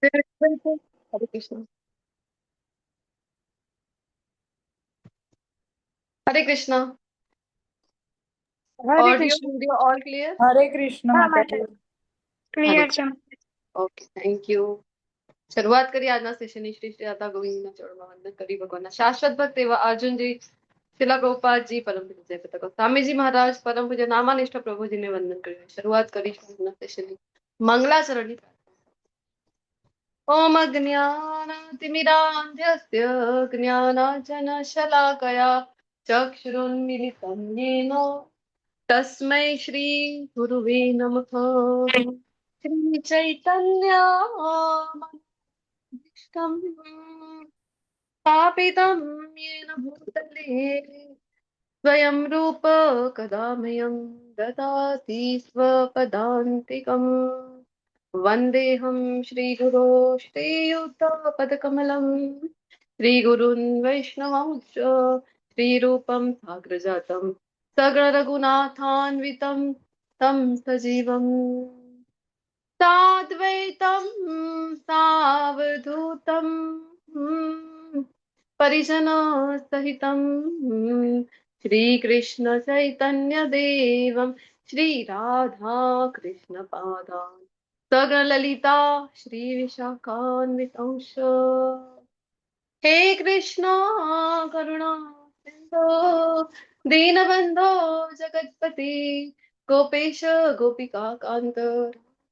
बिल्कुल। हरे कृष्ण। हरे कृष्ण। हरे audio Krishna. Video all clear. हरे कृष्ण हाँ माता माता जी। हरे ક્લિયર છે. Okay, thank you. શરૂઆત કરી આજના સેશનની શ્રી શ્રી રાધા ગોવિંદના ચરણમાં વંદન કરી ભગવાનના શાશ્વત ભક્ત એવા અર્જુનજી, શિલા પ્રભુપાદજી, પરમ પૂજ્ય જયપ્રતાપ સ્વામીજી મહારાજ, પરમ પૂજ્ય નામાનિષ્ઠ પ્રભુજીને વંદન કરી શરૂઆત કરીશું આજના સેશનની મંગલાચરણની. ઓમ અજ્ઞાનાતિમિરાન્ધસ્ય જ્ઞાનાંજનશલાકયા ચક્ષુરુન્મિલિतं येन तस्मै श्री गुरुवे नमः. श्री चैतन्य स्थापितं येन भूतले स्वयं रूप कदा मह्यं ददाति स्वपदान्तिकम्. वन्देऽहं श्रीगुरो श्रीयुतपदकमलं श्रीगुरुन् वैष्णवांश्च श्रीरूपं साग्रजातं सगरघुनाथान्वितं तं सजीवम् साद्वैतं सावधूतं परिजनसहितं श्रीकृष्ण चैतन्यदेवं श्रीराधा कृष्णपादान् सगरललिता श्रीविशाखान्वितंश. हे कृष्ण करुणा सिन्धो दीनबन्धो जगत्पते गोपेश गोपिका कान्त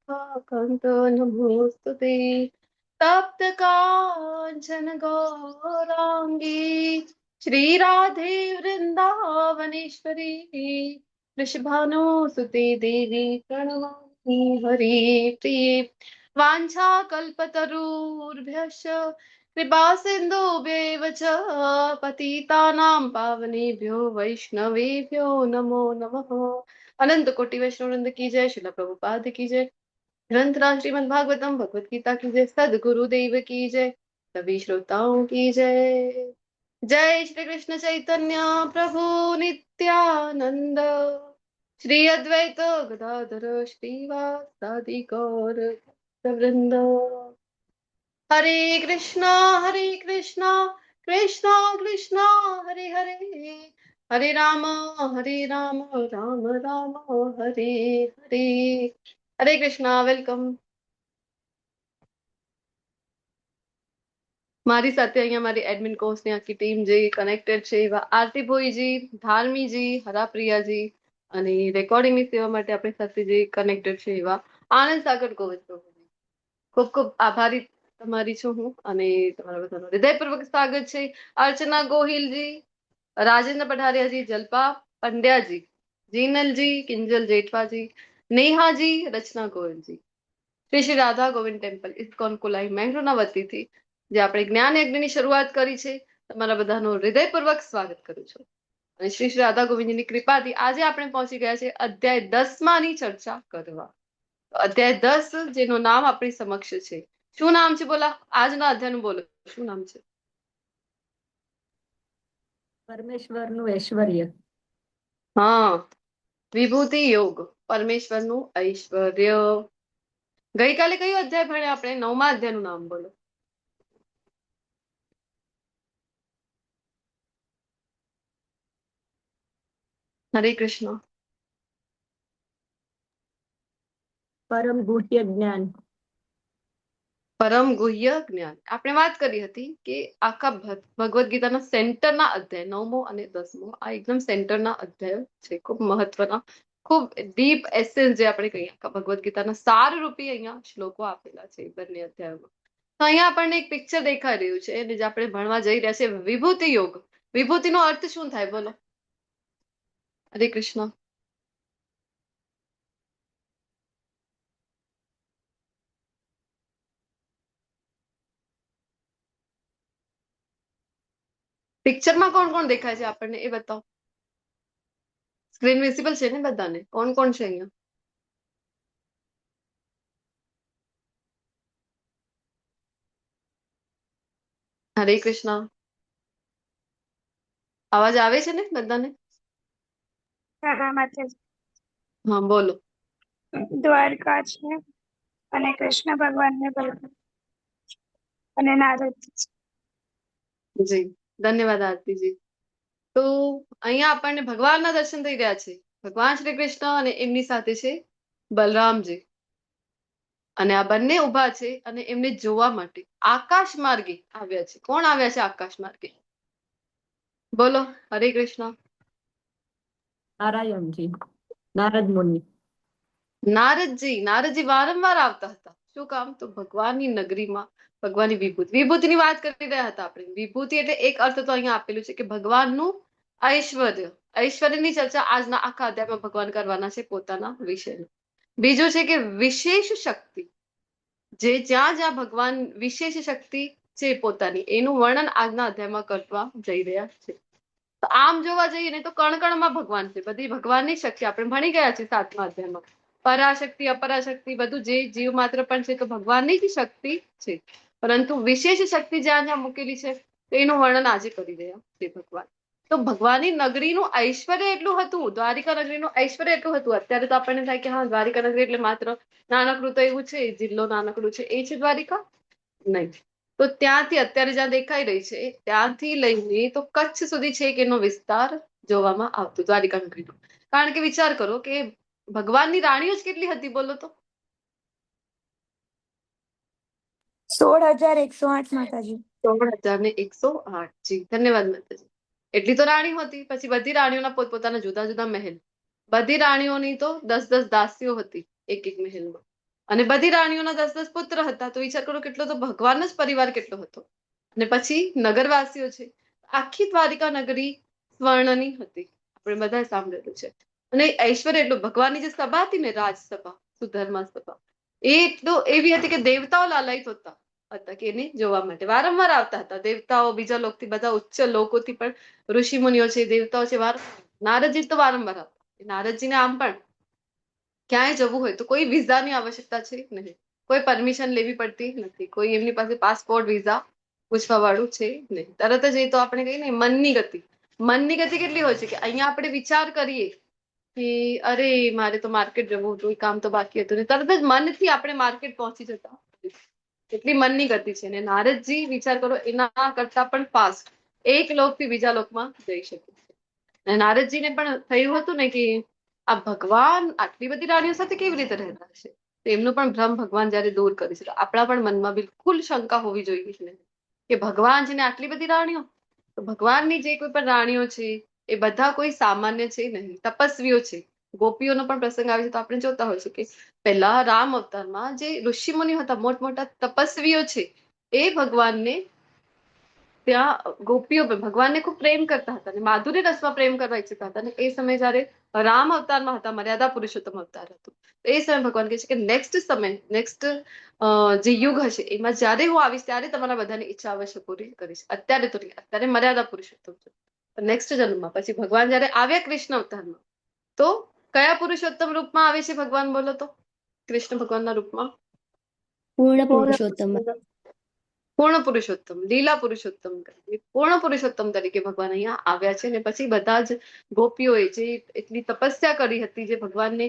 कान्त नमोऽस्तुते. तप्त काञ्चन गौराङ्गी श्रीराधे वृन्दावनेश्वरी वृषभानुसुते देवी प्रणमामि हरिप्रिये. वाञ्छाकल्पतरुर्भ्यश्च कृपा सिन्धुभ्येव च पतितानां पावनेभ्यो वैष्णवेभ्यो नमो नमः. अनंत कोटि वैष्णव वृंद की जय. शिला प्रभुपाद की जय. ग्रंथराज श्रीमद् भागवतम भगवत गीता की जय. सदगुरुदेव की जय. सभी श्रोताओं की जय. जय श्री कृष्ण चैतन्य प्रभु नित्यानंद श्री अद्वैत गदाधर श्रीवासादि गौर वृंद. हरे कृष्णा कृष्णा कृष्णा हरे हरे हरे राम राम राम हरे हरे. हरे कृष्णा. વેલકમ. મારી સાથે અહીંયા મારી એડમિન કોર્સની આખી ટીમ જે કનેક્ટેડ છે એવા આરતી ભોઈજી, ધાર્મીજી, હરાપ્રિયાજી અને રેકોર્ડિંગની સેવા માટે આપણી સાથે જે કનેક્ટેડ છે એવા આનંદ સાગર ગોવિંદ પ્રભુજી. ખૂબ ખૂબ આભારી તમારી છું હું અને તમારા બધાનું હૃદયપૂર્વક સ્વાગત છે. અર્ચના ગોહિલજી, રાજેન્દ્ર પઢારિયાજી, જલ્પા પંડ્યાજી, જીનલજી, કિંજલ જેઠવાજી, નેહાજી, રચના ગોયલજી. શ્રી શ્રી રાધા ગોવિંદ ટેમ્પલ ઇસ્કોન કુલાઈ મેંગ્રોના વતીથી જે આપણે જ્ઞાન યજ્ઞની શરૂઆત કરી છે, તમારા બધાનું હૃદયપૂર્વક સ્વાગત કરું છું. અને શ્રી શ્રી રાધા ગોવિંદની કૃપાથી આજે આપણે પહોંચી ગયા છે અધ્યાય 10 ચર્ચા કરવા. અધ્યાય 10 જેનું નામ આપણી સમક્ષ છે. શું નામ છે? બોલા આજના અધ્યાયનું બોલો. શું નામ છે? પરમેશ્વરનું ઐશ્વર્ય. હા, વિભૂતિ યોગ, પરમેશ્વરનું ઐશ્વર્ય. ગઈકાલે કયું અધ્યાય ભણ્યા આપણે? 9મા અધ્યાયનું નામ બોલો. હરે કૃષ્ણ. પરમ ગુહ્ય જ્ઞાન. પરમ ગુહ્ય જ્ઞાન. આપણે વાત કરી હતી કે આખા ભગવદ્ ગીતાના સેન્ટરના અધ્યાય 9મો અને 10મો આ એકદમ સેન્ટરના અધ્યાયો છે, ખૂબ મહત્વના, ખૂબ ડીપ એસેન્સ જે આપણે કહીએ આખા ભગવદ્ ગીતાના સારરૂપી અહીંયા શ્લોકો આપેલા છે બંને અધ્યાયોમાં. તો અહીંયા આપણને એક પિક્ચર દેખાઈ રહ્યું છે અને જે આપણે ભણવા જઈ રહ્યા છે વિભૂતિ યોગ. વિભૂતિનો અર્થ શું થાય બોલો? હરે કૃષ્ણ. પિક્ચરમાં કોણ કોણ દેખાય છે આપણને એ બતાવો. સ્ક્રીન વિઝિબલ છે ને બધાને? કોણ કોણ છે અહીંયા? હરે કૃષ્ણ. અવાજ આવે છે ને બધાને? હા હા માતાજી. હા બોલો. દ્વારકા છે અને કૃષ્ણ ભગવાનને બતાવે. અને નારદજી. જી, ધન્યવાદ આરતીજી. તો અહીંયા આપણને ભગવાનના દર્શન થઈ રહ્યા છે. ભગવાન શ્રી કૃષ્ણ અને એમની સાથે છે બલરામજી. અને આ બંને ઉભા છે અને એમને જોવા માટે આકાશ માર્ગે આવ્યા છે. કોણ આવ્યા છે આકાશ માર્ગે? બોલો. હરે કૃષ્ણ. નારાયણજી, નારદ મુનિ. નારદજી વારંવાર આવતા હતા. શું કામ? તો ભગવાનની નગરીમાં ભગવાનની વિભૂતિની વાત કરી રહ્યા હતા આપણે. વિભૂતિ એટલે એક અર્થ તો અહીંયા આપેલું છે કે ભગવાનનું ઐશ્વર્ય. ઐશ્વર્યની ચર્ચા આજના આખા અધ્યાયમાં ભગવાન કરવાના છે પોતાના વિષયમાં. બીજું છે કે વિશેષ શક્તિ. જે જ્યાં જ્યાં ભગવાન વિશેષ શક્તિ છે પોતાની, એનું વર્ણન આજના અધ્યાયમાં કરવા જઈ રહ્યા છે. તો આમ જોવા જઈએ ને તો કણ ભગવાન છે. બધી ભગવાનની શક્તિ આપણે ભણી ગયા છે 7મા અધ્યાયમાં. પરાશક્તિ અપરાશક્તિ બધું જે જીવ માત્ર પણ છે તો ભગવાનની જ શક્તિ છે. પરંતુ વિશેષ શક્તિ જ્યાં જ્યાં મૂકેલી છે એનું વર્ણન આજે કરી રહ્યા છે ભગવાન. તો ભગવાનની નગરીનું ઐશ્વર્ય એટલું હતું, દ્વારિકા નગરીનું ઐશ્વર્ય એટલું હતું. અત્યારે તો આપણને થાય કે હા દ્વારિકા નગરી એટલે માત્ર નાનકડું તો એવું છે, જિલ્લો નાનકડું છે, એ છે દ્વારિકા? નહીં. તો ત્યાંથી અત્યારે જ્યાં દેખાઈ રહી છે ત્યાંથી લઈને તો કચ્છ સુધી છે કે એનો વિસ્તાર જોવામાં આવતો દ્વારિકા નગરીનો. કારણ કે વિચાર કરો કે ભગવાનની રાણીઓ જ કેટલી હતી બોલો તો? 16,108 માતાજી. 16,108. જી, ધન્યવાદ માતાજી. એટલી તો રાણીઓ હતી. પછી બધી રાણીઓના પોતપોતાના જુદા જુદા મહેલ. બધી રાણીઓની તો 10-10 દાસીઓ હતી એક એક મહેલમાં. અને બધી રાણીઓના 10-10 પુત્ર હતા. તો વિચાર કરો કેટલો તો ભગવાનનો જ પરિવાર કેટલો હતો. અને પછી નગરવાસીઓ છે. આખી દ્વારિકા નગરી સ્વર્ણની હતી. આપણે બધા સાંભળેલું છે. અને ઐશ્વર્ય એટલું, ભગવાનની જે સભા હતી ને, રાજસભા, સુધર્મા સભા, એ એટલું એવી હતી કે દેવતાઓ લાલાયિત હતા કે એને જોવા માટે વારંવાર આવતા હતા. દેવતાઓ બીજા લોકથી, બધા ઉચ્ચ લોકોથી પણ ઋષિ મુનિઓ છે, દેવતાઓ છે, નારદજી તો વારંવાર આવતા. નારદજીને આમ પણ ક્યાંય જવું હોય તો કોઈ વિઝાની આવશ્યકતા છે નહીં. કોઈ પરમિશન લેવી પડતી નથી. કોઈ એમની પાસે પાસપોર્ટ વિઝા પૂછવા વાળું છે નહીં. તરત જ એ તો આપણે કહીએ ને મનની ગતિ. મનની ગતિ કેટલી હોય છે કે અહીંયા આપણે વિચાર કરીએ કે અરે મારે તો માર્કેટ જવું હતું, એ કામ તો બાકી હતું, ને તરત જ મનથી આપણે માર્કેટ પહોંચી જતા. એટલી મનની ગતિ છે. ને નારદજી વિચાર કરો એના કરતા પણ ફાસ્ટ એક લોકથી બીજા લોકમાં જઈ શકે છે. અને નારદજીને પણ થયું હતું ને કે આ ભગવાન આટલી બધી રાણીઓ સાથે કેવી રીતે રહેતા હશે? તો એમનું પણ ભ્રમ ભગવાન જયારે દૂર કરી છે. આપણા પણ મનમાં બિલકુલ શંકા હોવી જોઈએ કે ભગવાન છે ને આટલી બધી રાણીઓ. તો ભગવાનની જે કોઈ પણ રાણીઓ છે એ બધા કોઈ સામાન્ય છે નહીં, તપસ્વીઓ છે. ગોપીઓનો પણ પ્રસંગ આવે છે તો આપણે જોતા હોય છે કે પહેલા રામ અવતારમાં જે ઋષિમુનિઓ હતા, મોટા તપસ્વીઓ છે, એ ભગવાનને ત્યાં ગોપીઓ ભગવાનને ખૂબ પ્રેમ કરતા હતા અને માધુર્ય રસમાં પ્રેમ કરવા ઈચ્છતા હતા. અને એ સમય જયારે રામ અવતારમાં હતા, મર્યાદા પુરુષોત્તમ અવતાર હતો, એ સમય ભગવાન કહે છે કે નેક્સ્ટ જે યુગ હશે એમાં જયારે હું આવીશ ત્યારે તમારા બધાની ઈચ્છા અવશ્ય પૂરી કરીશ. અત્યારે તો નહીં, અત્યારે મર્યાદા પુરુષોત્તમ છે. નેક્સ્ટ જન્મમાં પછી ભગવાન જયારે આવ્યા કૃષ્ણ અવતારમાં, તો કયા પુરુષોત્તમ રૂપમાં આવે છે ભગવાન બોલો તો? કૃષ્ણ ભગવાનના રૂપમાં પૂર્ણ પુરુષોત્તમ. પૂર્ણ પુરુષોત્તમ, લીલા પુરુષોત્તમ, પૂર્ણ પુરુષોત્તમ તરીકે ભગવાન અહીંયા આવ્યા છે. ને પછી બધા જ ગોપીઓએ જે એટલી તપસ્યા કરી હતી, જે ભગવાનને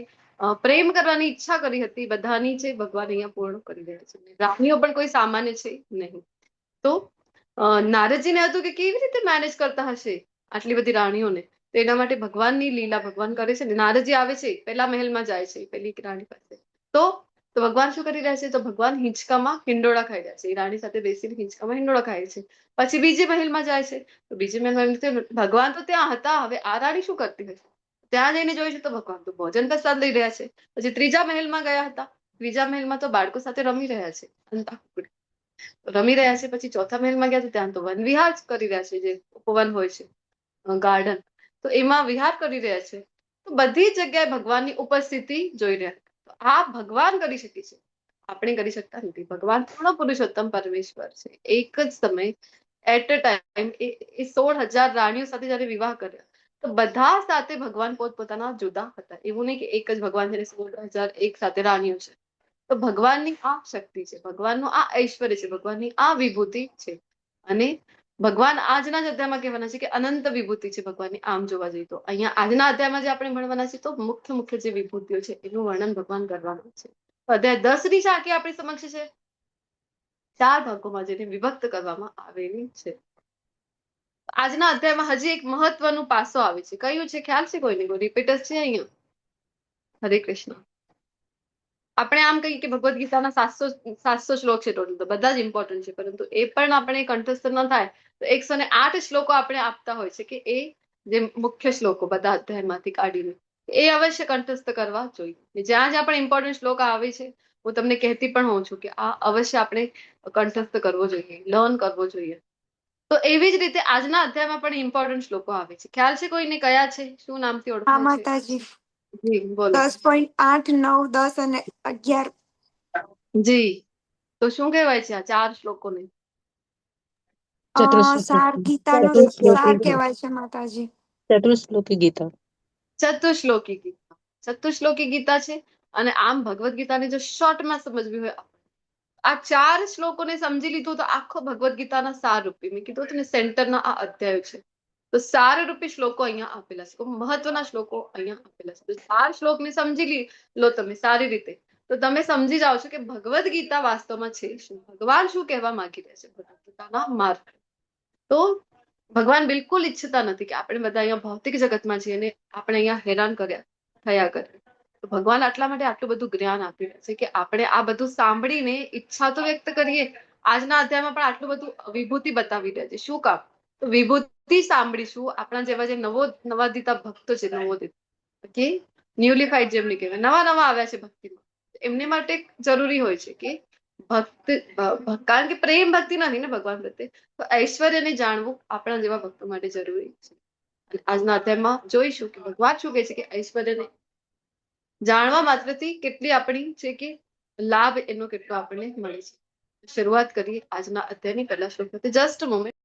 પ્રેમ કરવાની ઈચ્છા કરી હતી, બધાની છે ભગવાન અહીંયા પૂર્ણ કરી રહ્યા છે. રાણીઓ પણ કોઈ સામાન્ય છે નહીં. તો નારદજીને હતું કે કેવી રીતે મેનેજ કરતા હશે આટલી બધી રાણીઓને. તો એના માટે ભગવાનની લીલા ભગવાન કરે છે. નારદજી આવે છે, પહેલા મહેલમાં જાય છે પેલી રાણી પાસે. તો ભગવાન શું કરી રહ્યા છે? તો ભગવાન હિંચકામાં હિંડોળા ખાઈ રહ્યા છે. એ રાણી સાથે બેસીને હિંચકામાં હિંડોળા ખાય છે. પછી બીજે મહેલમાં જાય છે તો બીજે મહેલમાં ભગવાન તો ત્યાં હતા. હવે આ રાણી શું કરતી હશે? ત્યાં જઈને જોઈ છે તો ભગવાન તો ભોજન પ્રસાદ લઈ રહ્યા છે. પછી ત્રીજા મહેલમાં ગયા હતા. ત્રીજા મહેલમાં તો બાળકો સાથે રમી રહ્યા છે, અંતાક્ષરી રમી રહ્યા છે. પછી ચોથા મહેલમાં ગયા તો ત્યાં તો વન વિહાર કરી રહ્યા છે, જે ઉપવન હોય છે, ગાર્ડન, તો એમાં વિહાર કરી રહ્યા છે. તો બધી જગ્યાએ ભગવાનની ઉપસ્થિતિ જોઈ રહ્યા. આ ભગવાન કરી શકે છે, આપણે કરી શકતા નથી. ભગવાન પૂર્ણ પુરુષોત્તમ પરમેશ્વર છે. એક જ સમય એટ અ ટાઈમ એ 16,000 રાણીઓ સાથે જયારે વિવાહ કર્યા તો બધા સાથે ભગવાન પોતપોતાના જુદા હતા. એવું નહીં કે એક જ ભગવાન છે 16,000 એક સાથે રાણીઓ છે. તો ભગવાનની આ શક્તિ છે, ભગવાનનું આ ઐશ્વર્ય છે, ભગવાનની આ વિભૂતિ છે. અને ભગવાન આજના જ અધ્યાયમાં કહેવાના છે કે અનંત વિભૂતિ છે ભગવાનની. આમ જોવા જઈએ તો અહીંયા આજના અધ્યાયમાં જે આપણે ભણવાના છે તો મુખ્ય જે વિભૂતિઓ છે એનું વર્ણન ભગવાન કરવાના છે. અધ્યાય 10 ની ઝાંખી આપણી સમક્ષ છે. 4 ભાગોમાં જેને વિભક્ત કરવામાં આવેલી છે. આજના અધ્યાયમાં હજી એક મહત્વનું પાસો આવે છે. કયું છે ખ્યાલ છે કોઈને? કોઈ રિપીટર છે અહીંયા? હરે કૃષ્ણ. આપણે આમ કહીએ કે ભગવદ્ ગીતાના 700 શ્લોક છે ટોટલ, તો બધા જ ઇમ્પોર્ટન્ટ છે, પરંતુ એ પણ આપણે કંઠસ્થ ન થાય તો 108 શ્લોકો આપણે આપતા હોય છે કે એ જે મુખ્ય શ્લોકો બધા અધ્યાયમાંથી કાઢીને એ અવશ્ય કંઠસ્થ કરવા જોઈએ. જ્યાં જ્યાં પણ ઇમ્પોર્ટન્ટ શ્લોક આવે છે હું તમને કહેતી પણ હોઉં છું કે આ અવશ્ય આપણે કંઠસ્થ કરવો જોઈએ, લર્ન કરવો જોઈએ. તો એવી જ રીતે આજના અધ્યાયમાં પણ ઇમ્પોર્ટન્ટ શ્લોકો આવે છે. ખ્યાલ છે કોઈને કયા છે? શું નામથી હા ઓળખાય છે? માતાજી, જી બોલો. 10.8, 9, 10 અને 11. જી, તો શું કહેવાય છે આ 4 શ્લોકોને? સાર ગીતાનો સાર કહેવાય છે માતાજી. ચતુશ્લોકી ગીતા. ચતુશ્લોકી ગીતા. ચતુશ્લોકી ગીતા છે. અને આમ ભગવદ્ ગીતાને જો શોર્ટમાં સમજવી હોય, આ 4 શ્લોકોને સમજી લીધું તો આખો ભગવદ્ ગીતાના સાર રૂપી, મેં કીધું હતું ને સેન્ટરના આ અધ્યાય છે, તો સાર રૂપી શ્લોકો અહીંયા આપેલા છે, મહત્વના શ્લોકો અહીંયા આપેલા છે. તો 4 શ્લોકને સમજી લો તમે સારી રીતે, તો તમે સમજી જાઓ છો કે ભગવદ્ ગીતા વાસ્તવમાં છે શું, ભગવાન શું કહેવા માંગી રહ્યા છે ભગવદ્ ગીતાના માર્ગ. તો ભગવાન બિલકુલ ઈચ્છતા નથી કે આપણે બધા અહીંયા ભૌતિક જગતમાં છીએ અને આપણે અહીંયા હેરાન થયા કરે. તો ભગવાન આટલા માટે આટલું બધું જ્ઞાન આપી રહ્યા છે કે આપણે આ બધું સાંભળીને ઈચ્છા તો વ્યક્ત કરીએ. આજના અધ્યાયમાં પણ આટલું બધું વિભૂતિ બતાવી રહ્યા છે. શું કામ? તો વિભૂતિ સાંભળીશું આપણા જેવા જે નવાદિતા ભક્તો છે, નવોદિત કે ન્યુલીફાઈડ જેમને કહેવાય, નવા નવા આવ્યા છે ભક્તિમાં, એમને માટે જરૂરી હોય છે કે કારણ કે પ્રેમ ભક્તિ નથી ને ભગવાન પ્રત્યે, તો ઐશ્વર્યને જાણવું આપણા જેવા ભક્તો માટે જરૂરી છે. અને આજના અધ્યાયમાં જોઈશું કે ભગવાન શું કહે છે કે ઐશ્વર્યને જાણવા માત્રથી કેટલી આપણી છે કે લાભ એનો કેટલો આપણને મળે છે. શરૂઆત કરીએ આજના અધ્યાયની પહેલા શ્લોકથી. Just moment.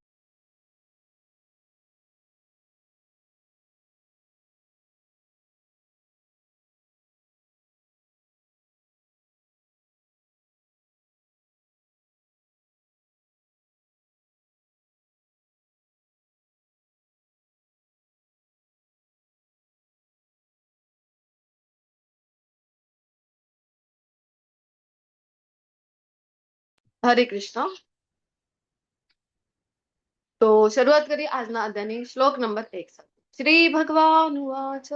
હરે કૃષ્ણ. તો શરૂઆત કરીએ આજના અધ્યાયની શ્લોક નંબર 1 સાથે. શ્રી ભગવાન ઉવાચ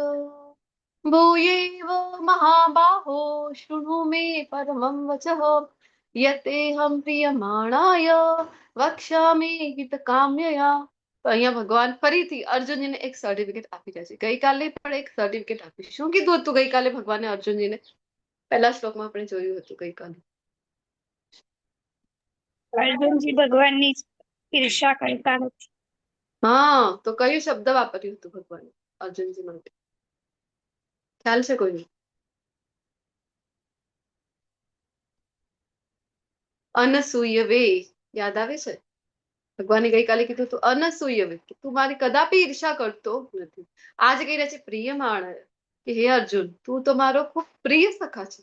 ભૂયેવ મહાબાહો શૃણુ મે પરમં વચઃ યતેહં પ્રિયમાણાય વક્ષ્યામિ હિતકામ્યયા. તો અહીંયા ભગવાન ફરીથી અર્જુનજીને એક સર્ટિફિકેટ આપી રહ્યા છે. ગઈકાલે પણ એક સર્ટિફિકેટ આપ્યું. શું કીધું હતું ગઈકાલે ભગવાને અર્જુનજીને? પહેલા શ્લોકમાં આપણે જોયું હતું ગઈકાલે. અર્જુનજી ભગવાનની ઈર્ષા કરતા નથી. હા, તો કયું શબ્દ વાપર્યું હતું ભગવાને અર્જુનજી માટે? ખ્યાલ છે કોઈને? અનસૂયવે. યાદ આવે છે? ભગવાને ગઈકાલે કીધું હતું અનસૂયવે, કે તું મારી કદાપી ઈર્ષા કરતો નથી. આજે કહી રહ્યા છે પ્રિયમાણ, કે હે અર્જુન તું તો મારો ખૂબ પ્રિય સખા છે,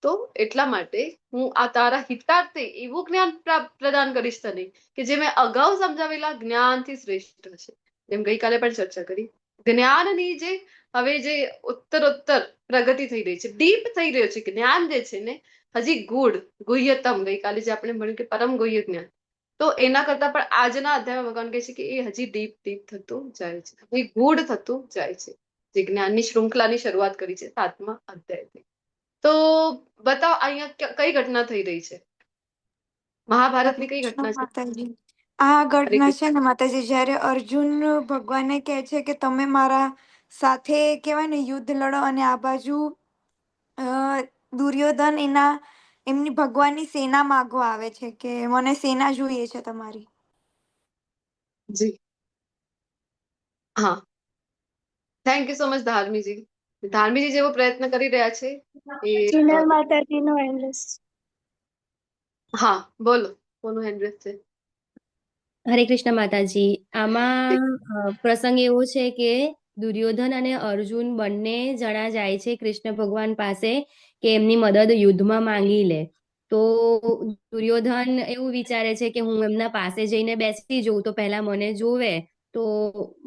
તો એટલા માટે હું આ તારા હિતાર્થે એવું જ્ઞાન પ્રદાન કરીશ તને કે જે મેં અગાઉ સમજાવેલા જ્ઞાનથી શ્રેષ્ઠ છે. જેમ ગઈકાલે પણ ચર્ચા કરી, જ્ઞાનની જે હવે જે ઉત્તરોત્તર પ્રગતિ થઈ રહી છે, ડીપ થઈ રહ્યો છે જ્ઞાન જે છે ને, હજી ગુહ્યતમ, ગઈકાલે જે આપણે ભણ્યું કે પરમ ગુહ્ય જ્ઞાન, તો એના કરતા પણ આજના અધ્યાયમાં ભગવાન કહે છે કે એ હજી ડીપ થતું જાય છે, હજી ગૂઢ થતું જાય છે. જે જ્ઞાનની શૃંખલાની શરૂઆત કરી છે 7મા અધ્યાયથી. તો બતાવો અહીંયા કઈ ઘટના થઈ રહી છે? મહાભારતની કઈ ઘટના છે? માતાજી, આ ઘટના હરે છે ને માતાજી, જ્યારે અર્જુન ભગવાનને કહે છે કે તમે મારા સાથે કહેવાય ને યુદ્ધ લડો, અને આ બાજુ દુર્યોધન એમની ભગવાનની સેના માંગવા આવે છે કે મને સેના જોઈએ છે તમારી. જી હા, થેન્ક યુ સો મચ ધાર્મીજી. ધાર્મીજી જેવો પ્રયત્ન કરી રહ્યા છે એ જિનલ માતાજીનો એડ્રેસ. હા બોલો, કોનું હેન્ડરેસ છે? હરે કૃષ્ણ માતાજી. આમાં પ્રસંગ એવો છે કે દુર્યોધન અને અર્જુન બંને જણા જાય છે કૃષ્ણ ભગવાન પાસે કે એમની મદદ યુદ્ધમાં માંગી લે. તો દુર્યોધન એવું વિચારે છે કે હું એમના પાસે જઈને બેસી જઉં તો પહેલા મને જોવે તો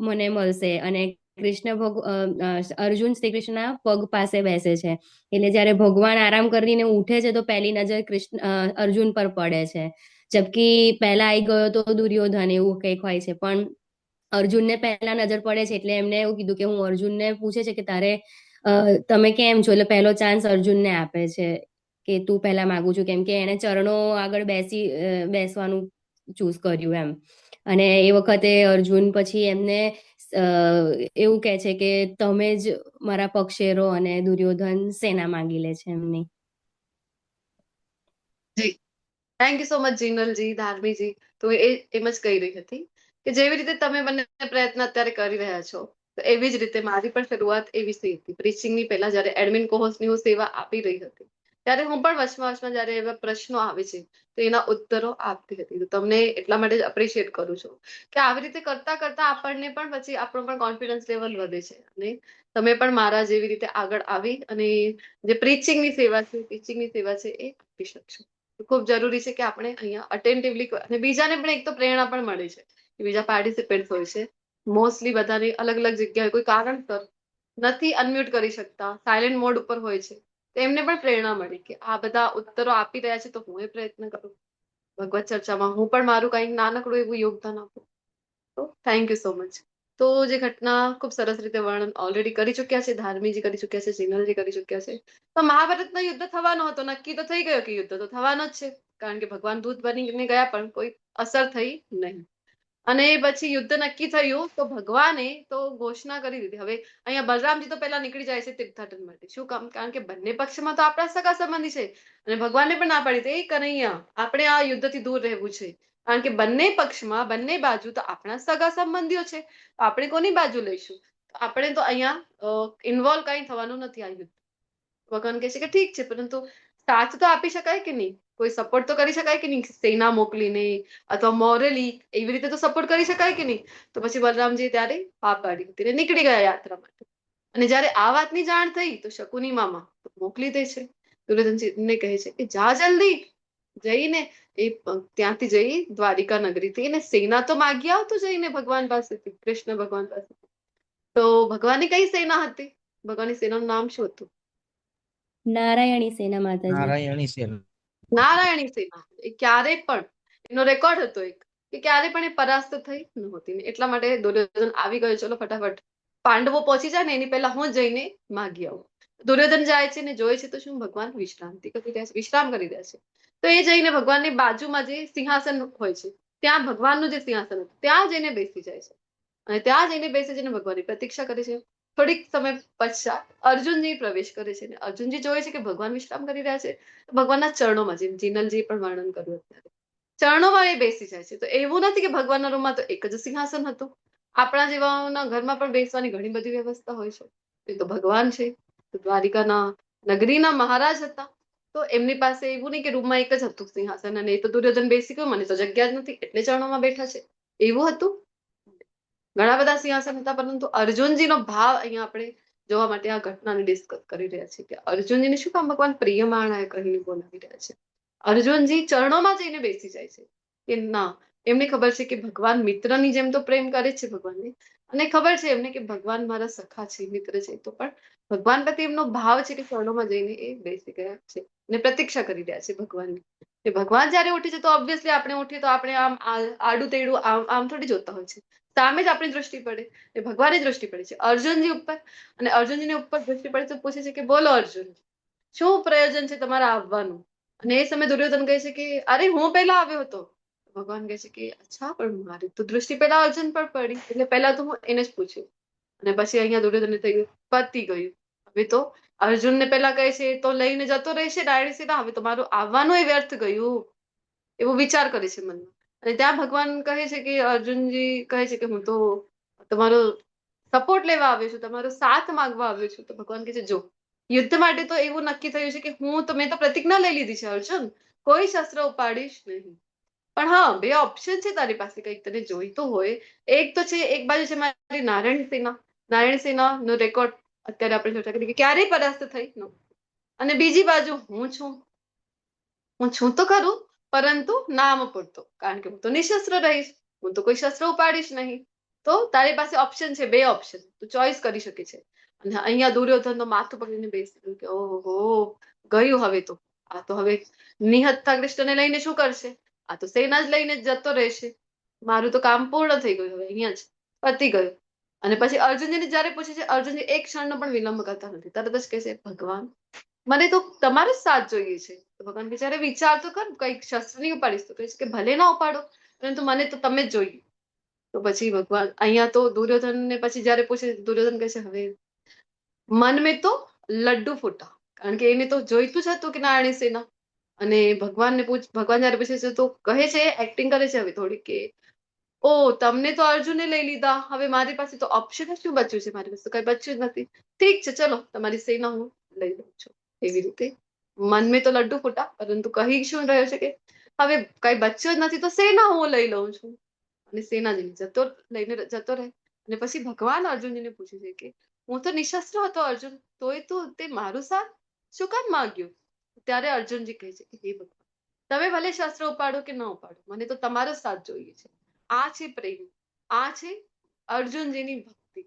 મને મળશે, અને અર્જુન શ્રી કૃષ્ણના પગ પાસે બેસે છે. એટલે જ્યારે ભગવાન આરામ કરીને ઉઠે છે તો પહેલી નજર અર્જુન પર પડે છે. જબકી પહેલા આવી ગયો તો દુર્યોધન, એવું કંઈક હોય છે. પણ અર્જુનને પહેલા નજર પડે છે એટલે એમને એવું કીધું કે હું અર્જુનને પૂછે છે કે તમે કેમ છો, એટલે પહેલો ચાન્સ અર્જુનને આપે છે કે તું પહેલા માગું છું, કેમ કે એને ચરણો આગળ બેસવાનું ચૂઝ કર્યું એમ. અને એ વખતે અર્જુન પછી એમને એવું કહે છે કે તમે જ મારા પક્ષે રહો, અને દુર્યોધન સેના માંગી લે છે એમની. જી, થેન્ક યુ સો મચ જીનલજી, ધાર્મીજી. તો એમ જ કહી રહી હતી કે જેવી રીતે તમે બંને પ્રયત્ન અત્યારે કરી રહ્યા છો, તો એવી જ રીતે મારી પણ શરૂઆત એવી થઈ હતી. પ્રીચિંગની પહેલા જ્યારે એડમિન કોહોસ્ટની હું સેવા આપી રહી હતી, ત્યારે હું પણ વચમાં જ્યારે એવા પ્રશ્નો આવે છે તો એના ઉત્તરો આપતી હતી. તો તમને એટલા માટે જ અપ્રિશિએટ કરું છું કે આવી રીતે કરતા કરતા આપણને પણ પછી આપણો પણ કોન્ફિડન્સ લેવલ વધે છે, અને તમે પણ મારા જેવી રીતે આગળ આવી અને જે પ્રીચિંગની સેવા છે, ટીચિંગની સેવા છે, એ આપી શકશો. ખૂબ જરૂરી છે કે આપણે અહીંયા અટેન્ટિવલી, અને બીજાને પણ એક તો પ્રેરણા પણ મળે છે કે બીજા પાર્ટિસિપેન્ટ હોય છે, મોસ્ટલી બધાની અલગ અલગ જગ્યાએ કોઈ કારણસર નથી અનમ્યુટ કરી શકતા, સાયલેન્ટ મોડ ઉપર હોય છે, તો એમને પણ પ્રેરણા મળી કે આ બધા ઉત્તરો આપી રહ્યા છે તો હું એ પ્રયત્ન કરું, ભગવત ચર્ચામાં હું પણ મારું કંઈક નાનકડું એવું યોગદાન આપું. તો થેન્ક યુ સો મચ. તો જે ઘટના ખૂબ સરસ રીતે વર્ણન ઓલરેડી કરી ચુક્યા છે, ધાર્મીજી કરી ચુક્યા છે, જીનલજી કરી ચુક્યા છે. તો મહાભારતનો યુદ્ધ થવાનો હતો, નક્કી તો થઈ ગયો કે યુદ્ધ તો થવાનો જ છે, કારણ કે ભગવાન દૂત બનીને ગયા પણ કોઈ અસર થઈ નહીં. અને પછી યુદ્ધ નક્કી થયું તો ભગવાને તો ઘોષણા કરી દીધી. હવે અહીંયા બલરામજી તો પહેલા નીકળી જાય છે તીર્થાટન માટે. શું કામ? કારણ કે બંને પક્ષમાં તો આપણા સગા સંબંધી છે, અને ભગવાનને પણ ના પાડી દે કનૈયા આપણે આ યુદ્ધથી દૂર રહેવું છે, કારણ કે બંને પક્ષમાં બંને બાજુ તો આપણા સગા સંબંધીઓ છે, તો આપણે કોની બાજુ લઈશું? આપણે તો અહીંયા ઇન્વોલ્વ કઈ થવાનું નથી આ યુદ્ધ. ભગવાન કહે છે કે ઠીક છે, પરંતુ સાથ તો આપી શકાય કે નહીં? કોઈ સપોર્ટ તો કરી શકાય કે નહીં? સેના મોકલીને અથવા મોરલી એવી રીતે તો સપોર્ટ કરી શકાય કે નહીં? તો પછી બલરામજી ત્યારે હા પાડી હતી, નીકળી ગયા યાત્રા માટે. અને જ્યારે આ વાતની જાણ થઈ તો શકુની મામા મોકલી દે છે, દુર્યોધનજીને કહે છે કે જા જલ્દી જઈને એ ત્યાંથી જઈ દ્વારિકા નગરીથી એને સેના તો માગી આવતું જઈને ભગવાન પાસેથી, કૃષ્ણ ભગવાન પાસેથી. તો ભગવાનની કઈ સેના હતી? ભગવાનની સેનાનું નામ શું હતું? નારાયણી સેના માતાજી. નારાયણી સેના. નારાયણી સેના. એ ક્યારે પણ એનો રેકોર્ડ હતો એક કે ક્યારે પણ એ પરાસ્ત થઈ નહોતી, ને એટલા માટે દુર્યોધન આવી ગયો, ચલો ફટાફટ પાંડવો પહોંચી જાય ને એની પહેલા હું જઈને માગી આવું. દુર્યોધન જાય છે ને જોયે છે તો શું ભગવાન વિશ્રાંતિ કરી રહ્યા છે, વિશ્રામ કરી રહ્યા છે. તો એ જઈને ભગવાનની બાજુમાં જે સિંહાસન હોય છે ત્યાં ભગવાનનું જે સિંહાસન હતું ત્યાં જઈને બેસી જાય છે, અને ત્યાં જઈને બેસી જઈને ભગવાનની પ્રતીક્ષા કરે છે. થોડીક સમય પશ્ચાત અર્જુનજી પ્રવેશ કરે છે, ને અર્જુનજી જોયે છે કે ભગવાન વિશ્રામ કરી રહ્યા છે, ભગવાનના ચરણોમાં, જેમ જીનલજી પણ વર્ણન કર્યું અત્યારે, ચરણોમાં એ બેસી જાય છે. તો એવું નથી કે ભગવાનના રૂમમાં તો એક જ સિંહાસન હતું. આપણા જેવાના ઘરમાં પણ બેસવાની ઘણી બધી વ્યવસ્થા હોય છે. એ તો ભગવાન છે, તો દ્વારિકાના નગરીના મહારાજ હતા, તો એમની પાસે એવું નહીં કે રૂમમાં એક જ હતું સિંહાસન, અને એ તો દુર્યોધન બેસી ગયો, મને તો જગ્યા જ નથી એટલે ચરણોમાં બેઠા છે, એવું હતું? ઘણા બધા સિંહાસન હતા, પરંતુ અર્જુનજીનો ભાવ અહીંયા આપણે જોવા માટે આ ઘટનાને ડિસ્કસ કરી રહ્યા છીએ કે અર્જુનજીને શું કામ ભગવાન પ્રિયમાણાએ કહીને બોલાવી રહ્યા છે. અર્જુનજી ચરણોમાં જઈને બેસી જાય છે કે ના, એમને ખબર છે કે ભગવાન મિત્રની જેમ તો પ્રેમ કરે છે ભગવાનને, અને ખબર છે એમને કે ભગવાન મારા સખા છે, મિત્ર છે, તો પણ ભગવાન પ્રત્યે એમનો ભાવ છે કે ચરણોમાં જઈને એ બેસી ગયા છે અને પ્રતીક્ષા કરી રહ્યા છે ભગવાનની. કે ભગવાન જયારે ઉઠે છે તો ઓબ્વિયસલી આપણે ઉઠીએ તો આપણે આમ આડું તેડું આમ થોડી જોતા હોય છે, સામે જ આપણી દૃષ્ટિ પડે, એ ભગવાનની દૃષ્ટિ પડે છે અર્જુનજી ઉપર, અને અર્જુનજીની ઉપર દૃષ્ટિ પડે તો પૂછે છે કે બોલો અર્જુન, શું પ્રયોજન છે તમારા આવવાનું? અને એ સમયે દુર્યોધન કહે છે કે અરે હું પહેલા આવ્યો હતો. ભગવાન કહે છે કે અચ્છા, પણ મારી તો દૃષ્ટિ પહેલા અર્જુન પર પડી, એટલે પહેલા તો હું એને જ પૂછ્યું. અને પછી અહીંયા દુર્યોધનને થયું પતી ગયું, હવે તો અર્જુનને પહેલા કહે છે તો લઈને જતો રહેશે ડાયરેક્ટ સીધા, હવે તો મારું આવવાનું એ વ્યર્થ ગયું, એવો વિચાર કરે છે મનમાં. અને ત્યાં ભગવાન કહે છે કે અર્જુનજી કહે છે કે હું તો તમારો સપોર્ટ લેવા આવ્યો છું, તમારો સાથ માંગવા આવ્યો છું. તો ભગવાન કહે છે જો યુદ્ધ માટે તો એવું નક્કી થયું છે કે મેં તો પ્રતિજ્ઞા લઈ લીધી છે અર્જુન, કોઈ શસ્ત્ર ઉપાડીશ નહીં. પણ હા, બે ઓપ્શન છે તારી પાસે, કંઈક તને જોઈતું હોય. એક તો છે, એક બાજુ છે મારી નારાયણ સેના, નારાયણ સેના નો રેકોર્ડ અત્યારે આપણે ચર્ચા કરી કે ક્યારેય પરાસ્ત થઈ ન, અને બીજી બાજુ હું છું તો ખરું, પરંતુ નામ પૂરતો, કારણ કે હું તો નિશસ્ત્ર રહીશ, હું તો કોઈ શસ્ત્ર ઉપાડીશ નહીં. તો તારી પાસે ઓપ્શન છે, 2 ઓપ્શન, તું ચોઈસ કરી શકે છે. અને અહીંયા દુર્યોધન તો માથું પકડીને બેસી ગયું કે ઓહો ગયું હવે તો, આ તો હવે નિહતતા કૃષ્ણને લઈને શું કરશે, આ તો સેના જ લઈને જતો રહેશે, મારું તો કામ પૂર્ણ થઈ ગયું, હવે અહીંયા જ પતી ગયું. અને પછી અર્જુનજીને જયારે પૂછે છે, અર્જુનજી એક ક્ષણનો પણ વિલંબ કરતા નથી, તરત જ કહે છે ભગવાન મને તો તમારો જ સાથ જોઈએ છે. તો ભગવાન બિચારે વિચાર તો કર, કઈક શસ્ત્ર નહીં ઉપાડીશ, તો કહે છે કે ભલે ના ઉપાડો, પરંતુ મને તો તમે જ જોઈએ. તો પછી ભગવાન અહીંયા તો દુર્યોધનને પછી જયારે પૂછે, દુર્યોધન કહે છે હવે મન મેં તો લડ્ડુ ફૂટા, કારણ કે એને તો જોઈતું જ હતું કે નારાયણી સેના. અને ભગવાન જયારે પૂછે છે તો કહે છે, એક્ટિંગ કરે છે હવે થોડી કે ઓ તમને તો અર્જુને લઈ લીધા, હવે મારી પાસે તો ઓપ્શન શું બચ્યું છે, મારી પાસે તો કઈ બચ્યું જ નથી, ઠીક છે ચલો તમારી સેના હું લઈ લઉં છું. એવી રીતે મન મેં તો લડ્ડુ ફૂટા, પરંતુ કહી શું રહ્યો છે કે હવે કઈ બચ્યું જ નથી તો સેના હું લઈ લઉં છું. અને સેના લઈને જતો રહે. અને પછી ભગવાન અર્જુનજીને પૂછે છે કે હું તો નિશસ્ત્ર હતો અર્જુન, તોય તું તે મારું સાથ શું કામ માંગ્યું. ત્યારે અર્જુનજી કહે છે કે હે ભગવાન તમે ભલે શસ્ત્ર ઉપાડો કે ન ઉપાડો, મને તો તમારો સાથ જોઈએ છે. આ છે પ્રેમ, આ છે અર્જુનજીની ભક્તિ.